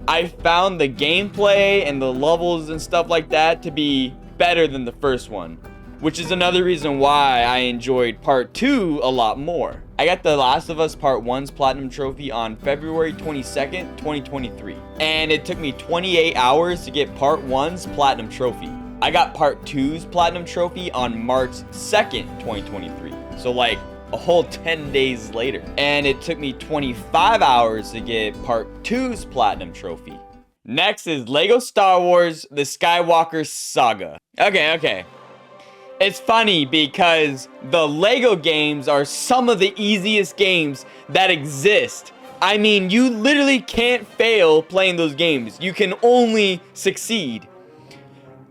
I found the gameplay and the levels and stuff like that to be better than the first one, which is another reason why I enjoyed part 2 a lot more. I got The Last of Us Part 1's Platinum Trophy on February 22nd, 2023. And it took me 28 hours to get Part 1's Platinum Trophy. I got Part 2's Platinum Trophy on March 2nd, 2023. So like a whole 10 days later. And it took me 25 hours to get Part 2's Platinum Trophy. Next is LEGO Star Wars The Skywalker Saga. Okay. It's funny because the LEGO games are some of the easiest games that exist. I mean, you literally can't fail playing those games. You can only succeed.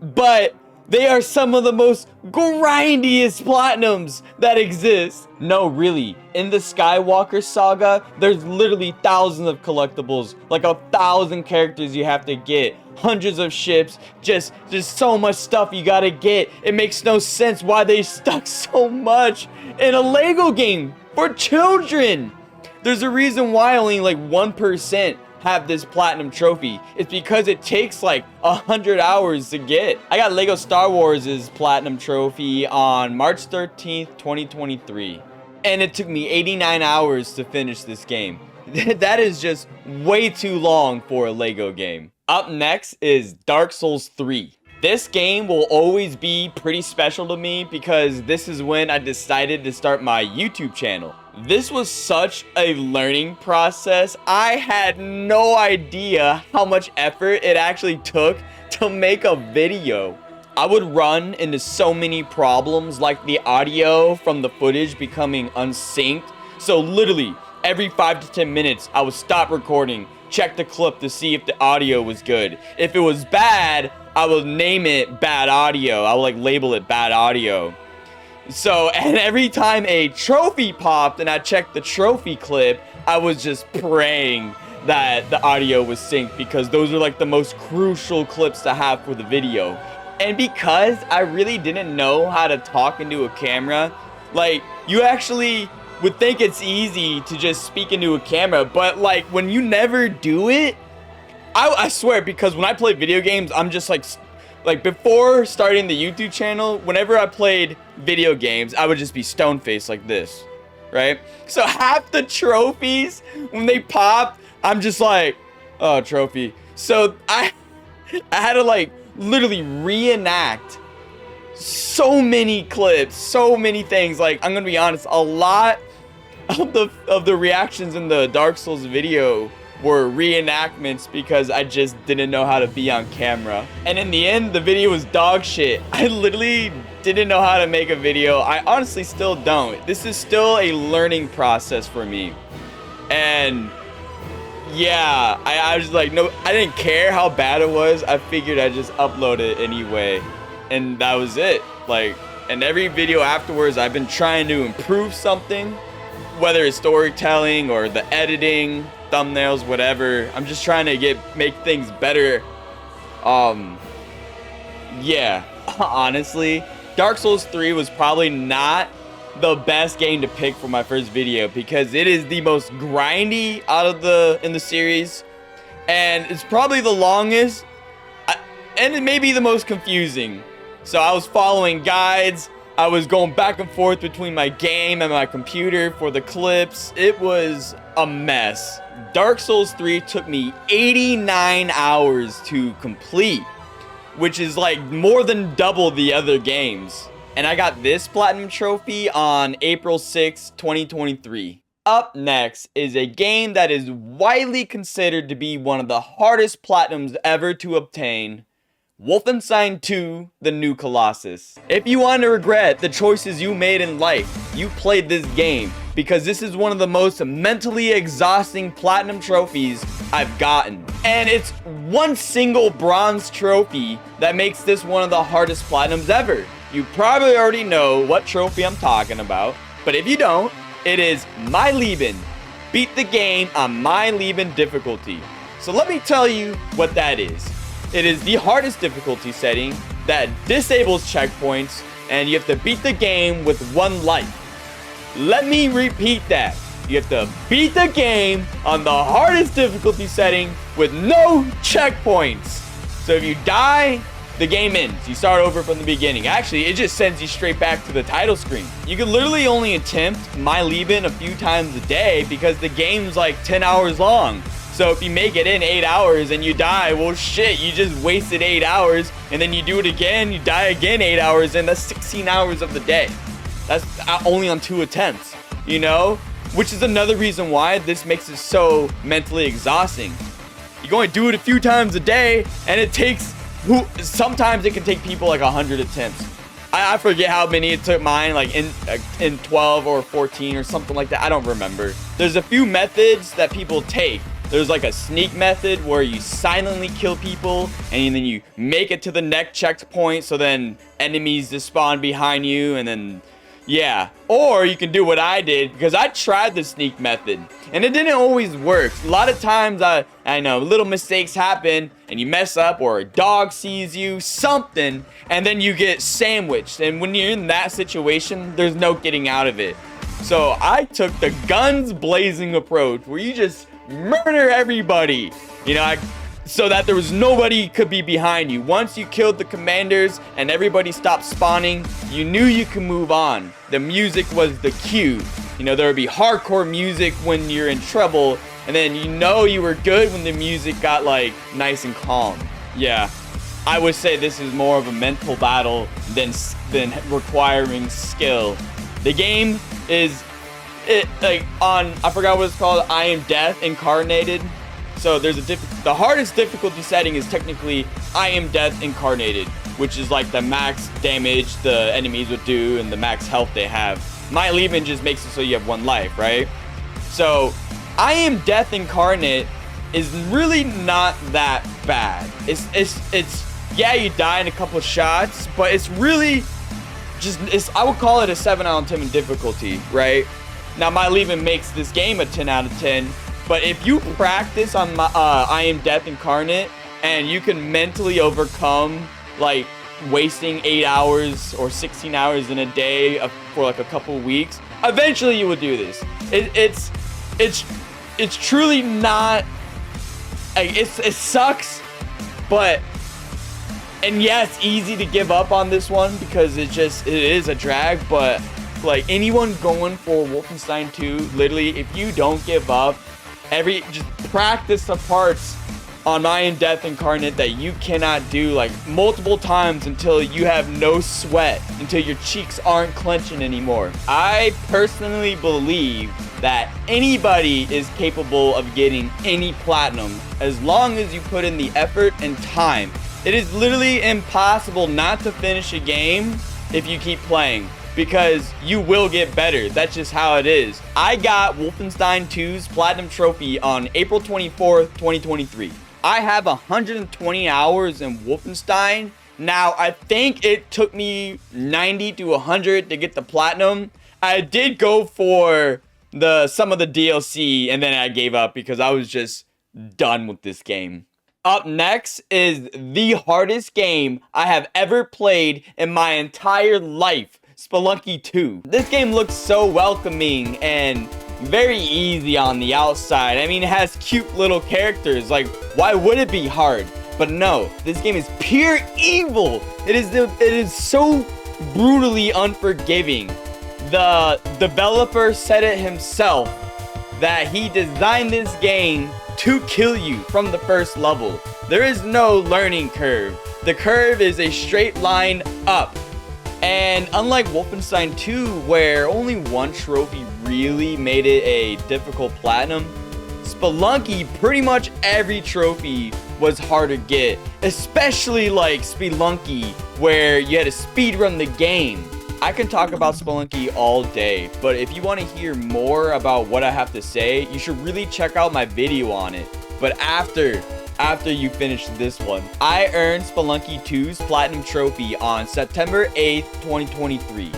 But they are some of the most grindiest platinums that exist. No, really. In the Skywalker Saga, there's literally thousands of collectibles. Like 1,000 characters you have to get. Hundreds of ships. Just so much stuff you gotta get. It makes no sense why they stuck so much in a LEGO game for children. There's a reason why only like 1% have this platinum trophy. It's because it takes like 100 hours to get. I got LEGO Star Wars' platinum trophy on March 13th, 2023. And it took me 89 hours to finish this game. That is just way too long for a LEGO game. Up next is Dark Souls 3. This game will always be pretty special to me because this is when I decided to start my YouTube channel. This was such a learning process. I had no idea how much effort it actually took to make a video. I would run into so many problems, like the audio from the footage becoming unsynced. So literally every 5 to 10 minutes, I would stop recording, check the clip to see if the audio was good. If it was bad, I would name it bad audio. I would like label it bad audio. So, and every time a trophy popped and I checked the trophy clip, I was just praying that the audio was synced, because those are like the most crucial clips to have for the video. And because I really didn't know how to talk into a camera, like, you actually would think it's easy to just speak into a camera, but like when you never do it, I swear, because when I play video games, I'm just like before starting the YouTube channel, whenever I played video games, I would just be stone-faced like this, right? So half the trophies, when they pop, I'm just like, oh, trophy. So I had to like literally reenact so many clips, so many things. Like, I'm gonna be honest, a lot of the reactions in the Dark Souls video were reenactments because I just didn't know how to be on camera. And in the end, the video was dog shit. I literally didn't know how to make a video. I honestly still don't. This is still a learning process for me. And yeah, I was like, no, I didn't care how bad it was. I figured I'd just upload it anyway. And that was it. Like, and every video afterwards, I've been trying to improve something, whether it's storytelling or the editing, thumbnails, whatever. I'm just trying to make things better. Yeah, honestly, Dark Souls 3 was probably not the best game to pick for my first video because it is the most grindy in the series, and it's probably the longest, and it may be the most confusing. So I was following guides. I was going back and forth between my game and my computer for the clips. It was a mess. Dark Souls 3 took me 89 hours to complete, which is like more than double the other games. And I got this platinum trophy on April 6, 2023. Up next is a game that is widely considered to be one of the hardest platinums ever to obtain. Wolfenstein 2: The New Colossus. If you want to regret the choices you made in life, you played this game, because this is one of the most mentally exhausting platinum trophies I've gotten. And it's one single bronze trophy that makes this one of the hardest platinums ever. You probably already know what trophy I'm talking about, but if you don't, it is My Leben. Beat the game on My Leben difficulty. So let me tell you what that is. It is the hardest difficulty setting that disables checkpoints, and you have to beat the game with 1 life. Let me repeat that. You have to beat the game on the hardest difficulty setting with no checkpoints. So if you die, the game ends. You start over from the beginning. Actually, it just sends you straight back to the title screen. You can literally only attempt My Leben a few times a day because the game's like 10 hours long. So if you make it in 8 hours and you die, well shit, you just wasted 8 hours, and then you do it again, you die again 8 hours, and that's 16 hours of the day. That's only on 2 attempts, you know? Which is another reason why this makes it so mentally exhausting. You're going to do it a few times a day, and it takes, sometimes it can take people like 100 attempts. I forget how many it took mine, like in 12 or 14 or something like that. I don't remember. There's a few methods that people take. There's like a sneak method where you silently kill people and then you make it to the next checkpoint, so then enemies just spawn behind you, and then yeah. Or you can do what I did, because I tried the sneak method and it didn't always work. A lot of times I know little mistakes happen and you mess up, or a dog sees you, something, and then you get sandwiched. And when you're in that situation, there's no getting out of it. So I took the guns blazing approach, where you just murder everybody, you know, so that there was nobody could be behind you. Once you killed the commanders and everybody stopped spawning, you knew you could move on. The music was the cue. You know, there would be hardcore music when you're in trouble, and then you know you were good when the music got like nice and calm. Yeah, I would say this is more of a mental battle than requiring skill. The game is I forgot what it's called, I Am Death Incarnated. So there's the hardest difficulty setting is technically I Am Death Incarnated, which is like the max damage the enemies would do and the max health they have. My Leben just makes it so you have 1 life, right? So I Am Death Incarnate is really not that bad. It's yeah, you die in a couple of shots, but it's really just, I would call it a 7 out of 10 in difficulty, right? Now, My Leben makes this game a 10 out of 10, but if you practice on I Am Death Incarnate, and you can mentally overcome, like, wasting 8 hours or 16 hours in a day for, like, a couple weeks, eventually you will do this. It's truly not, like, it sucks, but, and yeah, it's easy to give up on this one because it is a drag, but like anyone going for Wolfenstein 2, literally, if you don't give up, just practice the parts on I Am Death Incarnate that you cannot do like multiple times until you have no sweat, until your cheeks aren't clenching anymore. I personally believe that anybody is capable of getting any platinum as long as you put in the effort and time. It is literally impossible not to finish a game if you keep playing, because you will get better. That's just how it is. I got Wolfenstein 2's Platinum Trophy on April 24th, 2023. I have 120 hours in Wolfenstein. Now, I think it took me 90 to 100 to get the Platinum. I did go for some of the DLC, and then I gave up because I was just done with this game. Up next is the hardest game I have ever played in my entire life. Spelunky 2. This game looks so welcoming and very easy on the outside. I mean, it has cute little characters. Like, why would it be hard? But no, this game is pure evil. It is so brutally unforgiving. The developer said it himself that he designed this game to kill you from the first level. There is no learning curve. The curve is a straight line up. And unlike Wolfenstein 2, where only one trophy really made it a difficult platinum, Spelunky, pretty much every trophy was hard to get. Especially like Spelunky, where you had to speedrun the game. I can talk about Spelunky all day, but if you want to hear more about what I have to say, you should really check out my video on it. But after you finish this one, I earned Spelunky 2's Platinum Trophy on September 8th, 2023.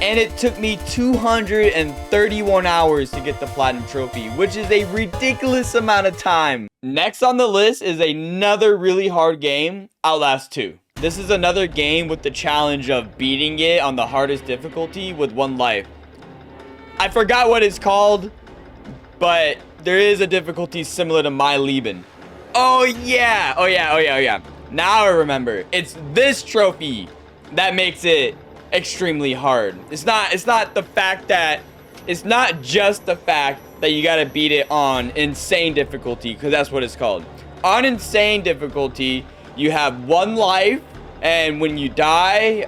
And it took me 231 hours to get the platinum trophy, which is a ridiculous amount of time. Next on the list is another really hard game, Outlast 2. This is another game with the challenge of beating it on the hardest difficulty with 1 life. I forgot what it's called, but there is a difficulty similar to My Leben. Oh yeah. Now I remember. It's this trophy that makes it extremely hard. It's not just the fact that you gotta beat it on insane difficulty, because that's what it's called. On insane difficulty, you have 1 life, and when you die,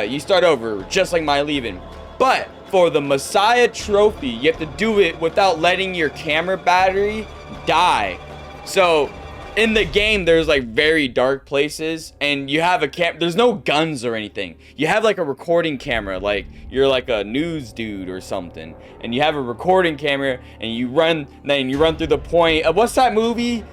you start over, just like My Leben. But for the Messiah trophy, you have to do it without letting your camera battery die. So in the game, there's like very dark places, and you have there's no guns or anything. You have like a recording camera, like you're like a news dude or something, and you have a recording camera, and you run through the point of what's that movie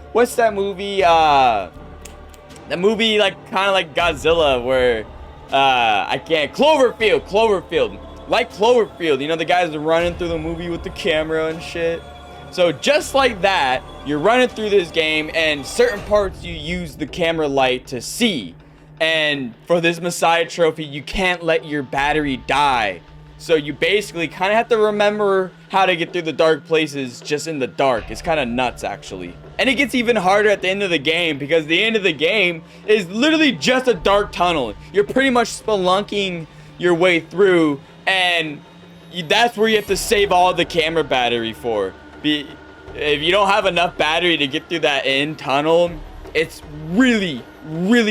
that movie, like kind of like Godzilla, where Cloverfield, like Cloverfield, you know, the guys are running through the movie with the camera and shit. So just like that, you're running through this game, and certain parts you use the camera light to see. And for this Messiah trophy, you can't let your battery die. So you basically kind of have to remember how to get through the dark places just in the dark. It's kind of nuts, actually. And it gets even harder at the end of the game, because the end of the game is literally just a dark tunnel. You're pretty much spelunking your way through, and that's where you have to save all the camera battery for. If you don't have enough battery to get through that end tunnel, it's really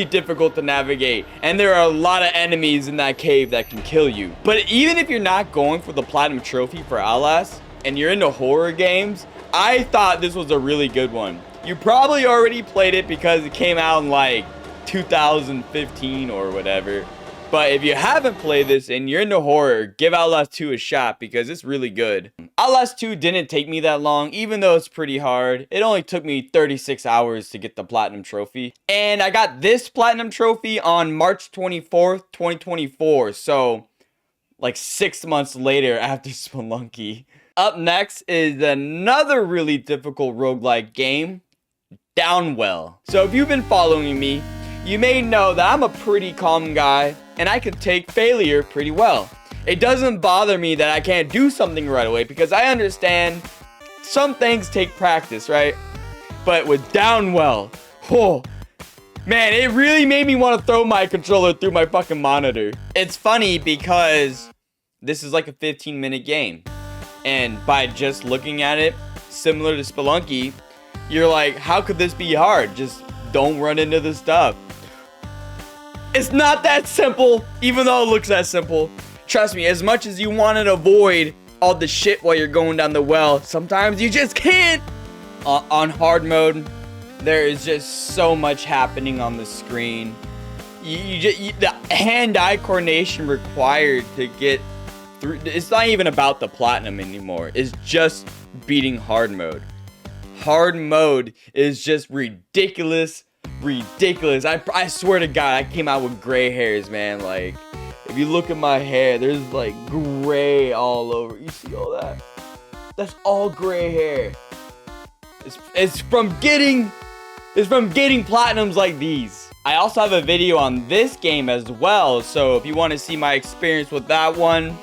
difficult to navigate, and there are a lot of enemies in that cave that can kill you. But even if you're not going for the platinum trophy for Outlast and you're into horror games, I thought this was a really good one. You probably already played it because it came out in like 2015 or whatever. But if you haven't played this and you're into horror, give Outlast 2 a shot, because it's really good. Outlast 2 didn't take me that long, even though it's pretty hard. It only took me 36 hours to get the platinum trophy. And I got this platinum trophy on March 24th, 2024. So, like 6 months later after Spelunky. Up next is another really difficult roguelike game, Downwell. So if you've been following me, you may know that I'm a pretty calm guy, and I can take failure pretty well. It doesn't bother me that I can't do something right away, because I understand some things take practice, right? But with Downwell, oh, man, it really made me want to throw my controller through my fucking monitor. It's funny because this is like a 15-minute game. And by just looking at it, similar to Spelunky, you're like, how could this be hard? Just don't run into the stuff. It's not that simple, even though it looks that simple. Trust me, as much as you want to avoid all the shit while you're going down the well, sometimes you just can't. On hard mode, there is just so much happening on the screen. The hand-eye coordination required to get through. It's not even about the platinum anymore. It's just beating hard mode. Hard mode is just ridiculous. I swear to God, I came out with gray hairs, man. Like, if you look at my hair, there's like gray all over. You see all that? That's all gray hair. It's from getting platinums like these. I also have a video on this game as well, so if you want to see my experience with that one,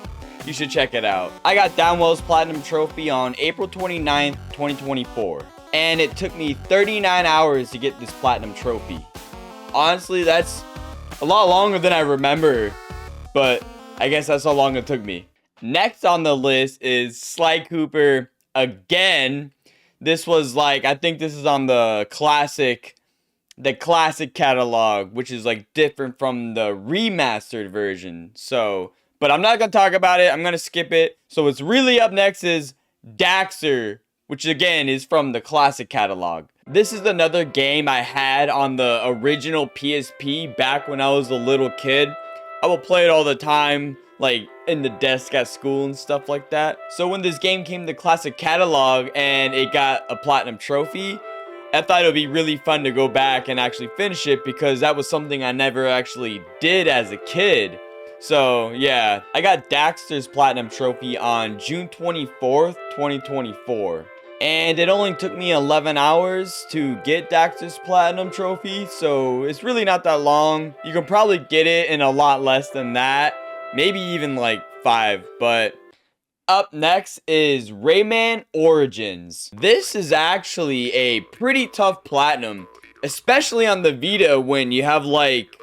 you should check it out. I got Downwell's platinum trophy on April 29th, 2024. And it took me 39 hours to get this platinum trophy. Honestly, that's a lot longer than I remember, but I guess that's how long it took me. Next on the list is Sly Cooper again. This was like, I think this is on the classic catalog, which is like different from the remastered version. So, but I'm not gonna talk about it. I'm gonna skip it. So what's really up next is Daxter, which again is from the classic catalog. This is another game I had on the original PSP back when I was a little kid. I would play it all the time, like in the desk at school and stuff like that. So when this game came to classic catalog and it got a platinum trophy, I thought it would be really fun to go back and actually finish it, because that was something I never actually did as a kid. So yeah, I got Daxter's Platinum Trophy on June 24th, 2024. And it only took me 11 hours to get Daxter's Platinum Trophy, so it's really not that long. You can probably get it in a lot less than that, maybe even like 5, but... Up next is Rayman Origins. This is actually a pretty tough platinum, especially on the Vita when you have like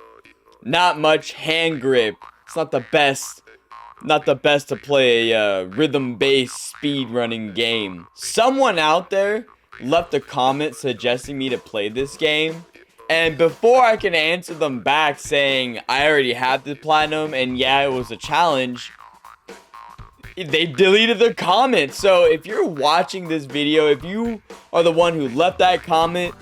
not much hand grip. It's not the best to play a rhythm-based speedrunning game. Someone out there left a comment suggesting me to play this game, and before I can answer them back saying I already have the platinum and yeah, it was a challenge, they deleted their comment. So if you're watching this video, if you are the one who left that comment,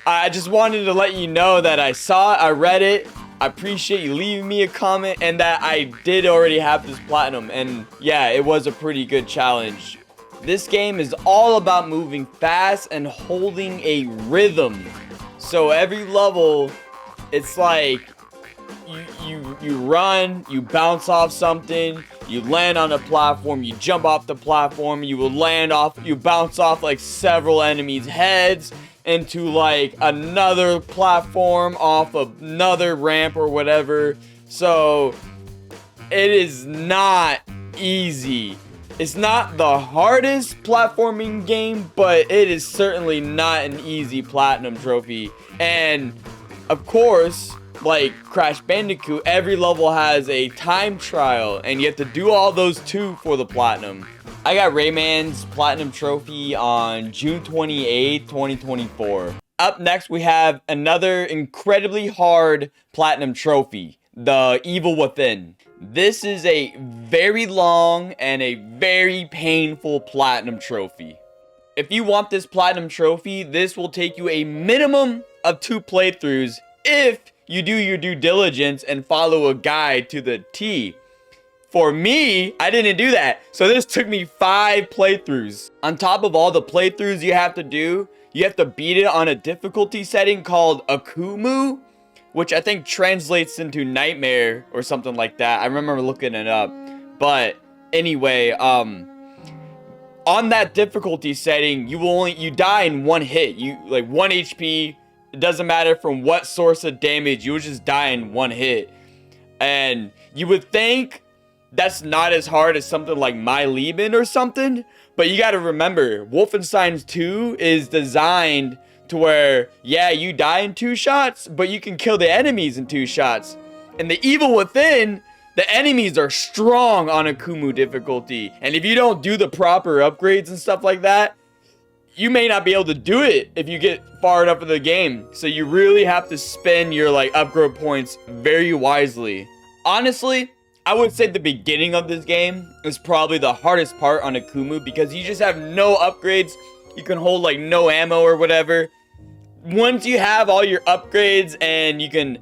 I just wanted to let you know that I saw it, I read it, I appreciate you leaving me a comment, and that I did already have this platinum. And yeah, it was a pretty good challenge. This game is all about moving fast and holding a rhythm. So every level, it's like you run, you bounce off something, you land on a platform, you jump off the platform, you bounce off like several enemies' heads into like another platform off of another ramp or whatever. So it is not easy. It's not the hardest platforming game, but it is certainly not an easy platinum trophy. And of course, like Crash Bandicoot, every level has a time trial, and you have to do all those too for the platinum. I got Rayman's Platinum Trophy on June 28th, 2024. Up next, we have another incredibly hard Platinum Trophy, The Evil Within. This is a very long and a very painful Platinum Trophy. If you want this Platinum Trophy, this will take you a minimum of 2 playthroughs if you do your due diligence and follow a guide to the T. For me, I didn't do that, so this took me 5 playthroughs. On top of all the playthroughs you have to do, you have to beat it on a difficulty setting called Akumu, which I think translates into Nightmare or something like that. I remember looking it up. But anyway, on that difficulty setting, you die in 1 hit. You like 1 HP. It doesn't matter from what source of damage, you'll just die in 1 hit. And you would think that's not as hard as something like My Leben or something, but you gotta remember, Wolfenstein 2 is designed to where, yeah, you die in 2 shots, but you can kill the enemies in 2 shots. And the Evil Within, the enemies are strong on Akumu difficulty. And if you don't do the proper upgrades and stuff like that, you may not be able to do it if you get far enough in the game. So you really have to spend your like upgrade points very wisely. Honestly, I would say the beginning of this game is probably the hardest part on Akumu because you just have no upgrades. You can hold like no ammo or whatever. Once you have all your upgrades and you can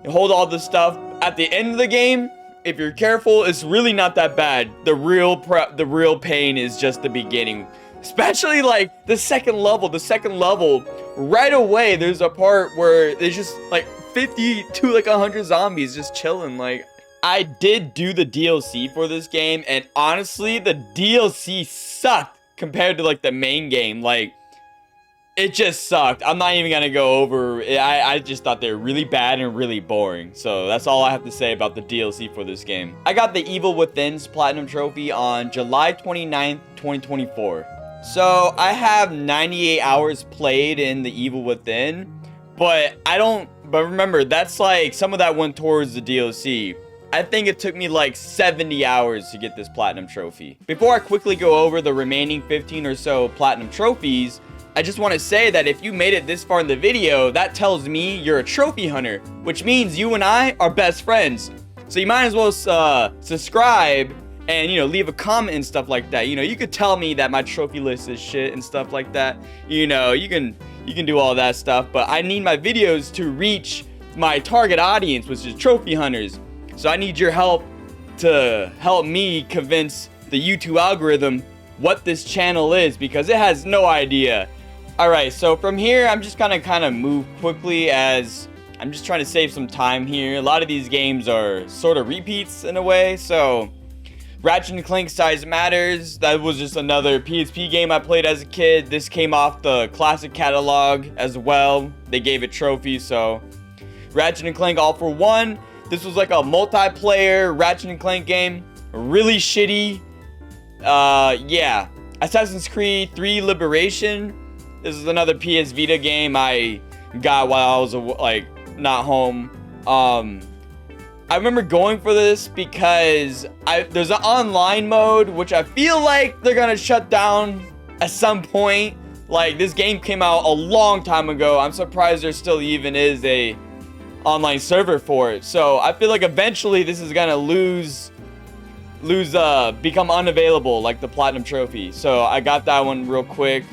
hold all the stuff at the end of the game, if you're careful, it's really not that bad. The real pain is just the beginning. Especially like the second level, right away there's a part where there's just like 50 to like 100 zombies just chilling. Like, I did do the DLC for this game, and honestly, the DLC sucked compared to like the main game. Like, it just sucked. I'm not even gonna go over it. I just thought they were really bad and really boring. So that's all I have to say about the DLC for this game. I got the Evil Within's Platinum Trophy on July 29th, 2024. So I have 98 hours played in the Evil Within, but remember, that's like, some of that went towards the DLC. I think it took me like 70 hours to get this Platinum Trophy. Before I quickly go over the remaining 15 or so Platinum Trophies, I just want to say that if you made it this far in the video, that tells me you're a trophy hunter, which means you and I are best friends. So you might as well subscribe and, you know, leave a comment and stuff like that. You know, you could tell me that my trophy list is shit and stuff like that. You know, you can do all that stuff, but I need my videos to reach my target audience, which is trophy hunters. So I need your help to help me convince the YouTube algorithm what this channel is, because it has no idea. Alright, so from here, I'm just gonna kind of move quickly as I'm just trying to save some time here. A lot of these games are sort of repeats in a way, so Ratchet & Clank Size Matters, that was just another PSP game I played as a kid. This came off the classic catalog as well. They gave it trophies, so Ratchet & Clank All For One. This was like a multiplayer Ratchet & Clank game. Really shitty. Yeah. Assassin's Creed 3 Liberation. This is another PS Vita game I got while I was like not home. I remember going for this because there's an online mode, which I feel like they're gonna shut down at some point. Like, this game came out a long time ago. I'm surprised there still even is a online server for it. So I feel like eventually this is gonna become unavailable, like the Platinum Trophy. So I got that one real quick.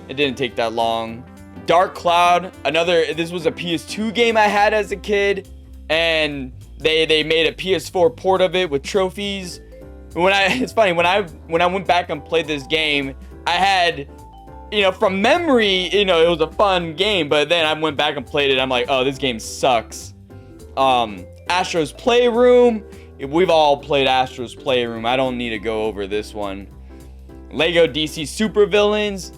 It didn't take that long. Dark Cloud, this was a PS2 game I had as a kid, and they made a PS4 port of it with trophies. It's funny, when I went back and played this game, I had, from memory, it was a fun game, but then I went back and played it, I'm like, oh, this game sucks. Astro's Playroom, we've all played Astro's Playroom. I don't need to go over this one. Lego DC Supervillains.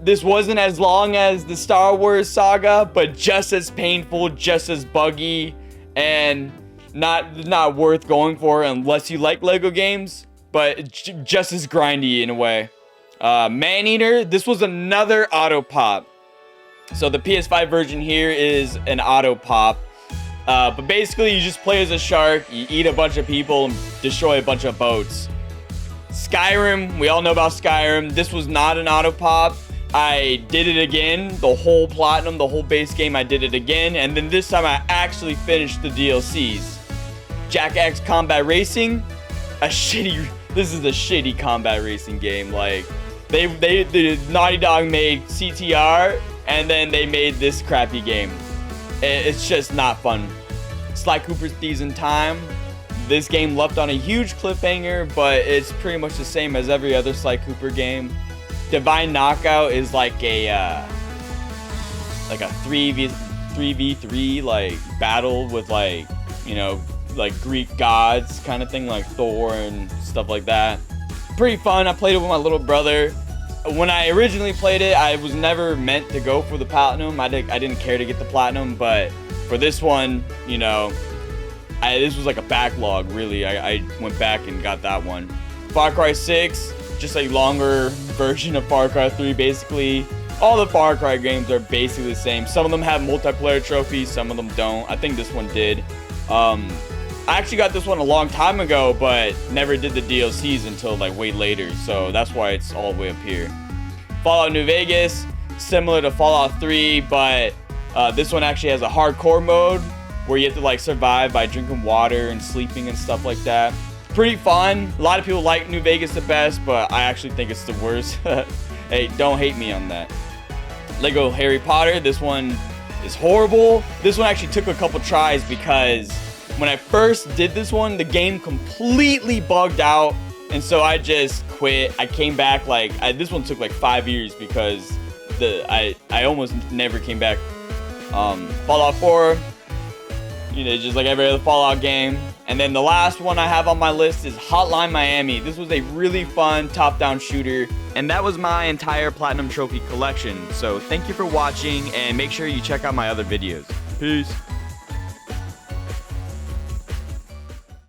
This wasn't as long as the Star Wars saga, but just as painful, just as buggy, and not worth going for unless you like Lego games, but just as grindy in a way. Maneater, this was another auto pop. So the PS5 version here is an auto pop. But basically you just play as a shark, you eat a bunch of people, and destroy a bunch of boats. Skyrim, we all know about Skyrim. This was not an auto pop. I did it again, the whole platinum, the whole base game, I did it again, and then this time I actually finished the DLCs. Jak X Combat Racing, this is a shitty combat racing game. Like, the Naughty Dog made CTR, and then they made this crappy game. It's just not fun. Sly Cooper's Thieves in Time, this game left on a huge cliffhanger, but it's pretty much the same as every other Sly Cooper game. Divine Knockout is like a 3v3 like battle with like Greek gods kind of thing, like Thor and stuff like that. Pretty fun. I played it with my little brother. When I originally played it, I was never meant to go for the platinum. I didn't care to get the platinum, but for this one, this was like a backlog, really. I went back and got that one. Far Cry 6, just a longer version of Far Cry 3, basically. All the Far Cry games are basically the same. Some of them have multiplayer trophies, some of them don't. I think this one did. I actually got this one a long time ago, but never did the DLCs until like way later, so that's why it's all the way up here. Fallout New Vegas, similar to Fallout 3, but this one actually has a hardcore mode where you have to like survive by drinking water and sleeping and stuff like that. Pretty fun. A lot of people like New Vegas the best, but I actually think it's the worst. Hey, don't hate me on that. Lego Harry Potter, this one is horrible. This one actually took a couple tries because when I first did this one, the game completely bugged out, and so I just quit. I came back this one took like 5 years because I almost never came back. Fallout 4, just like every other Fallout game. And then the last one I have on my list is Hotline Miami. This was a really fun top-down shooter, and that was my entire Platinum Trophy collection. So thank you for watching, and make sure you check out my other videos. Peace.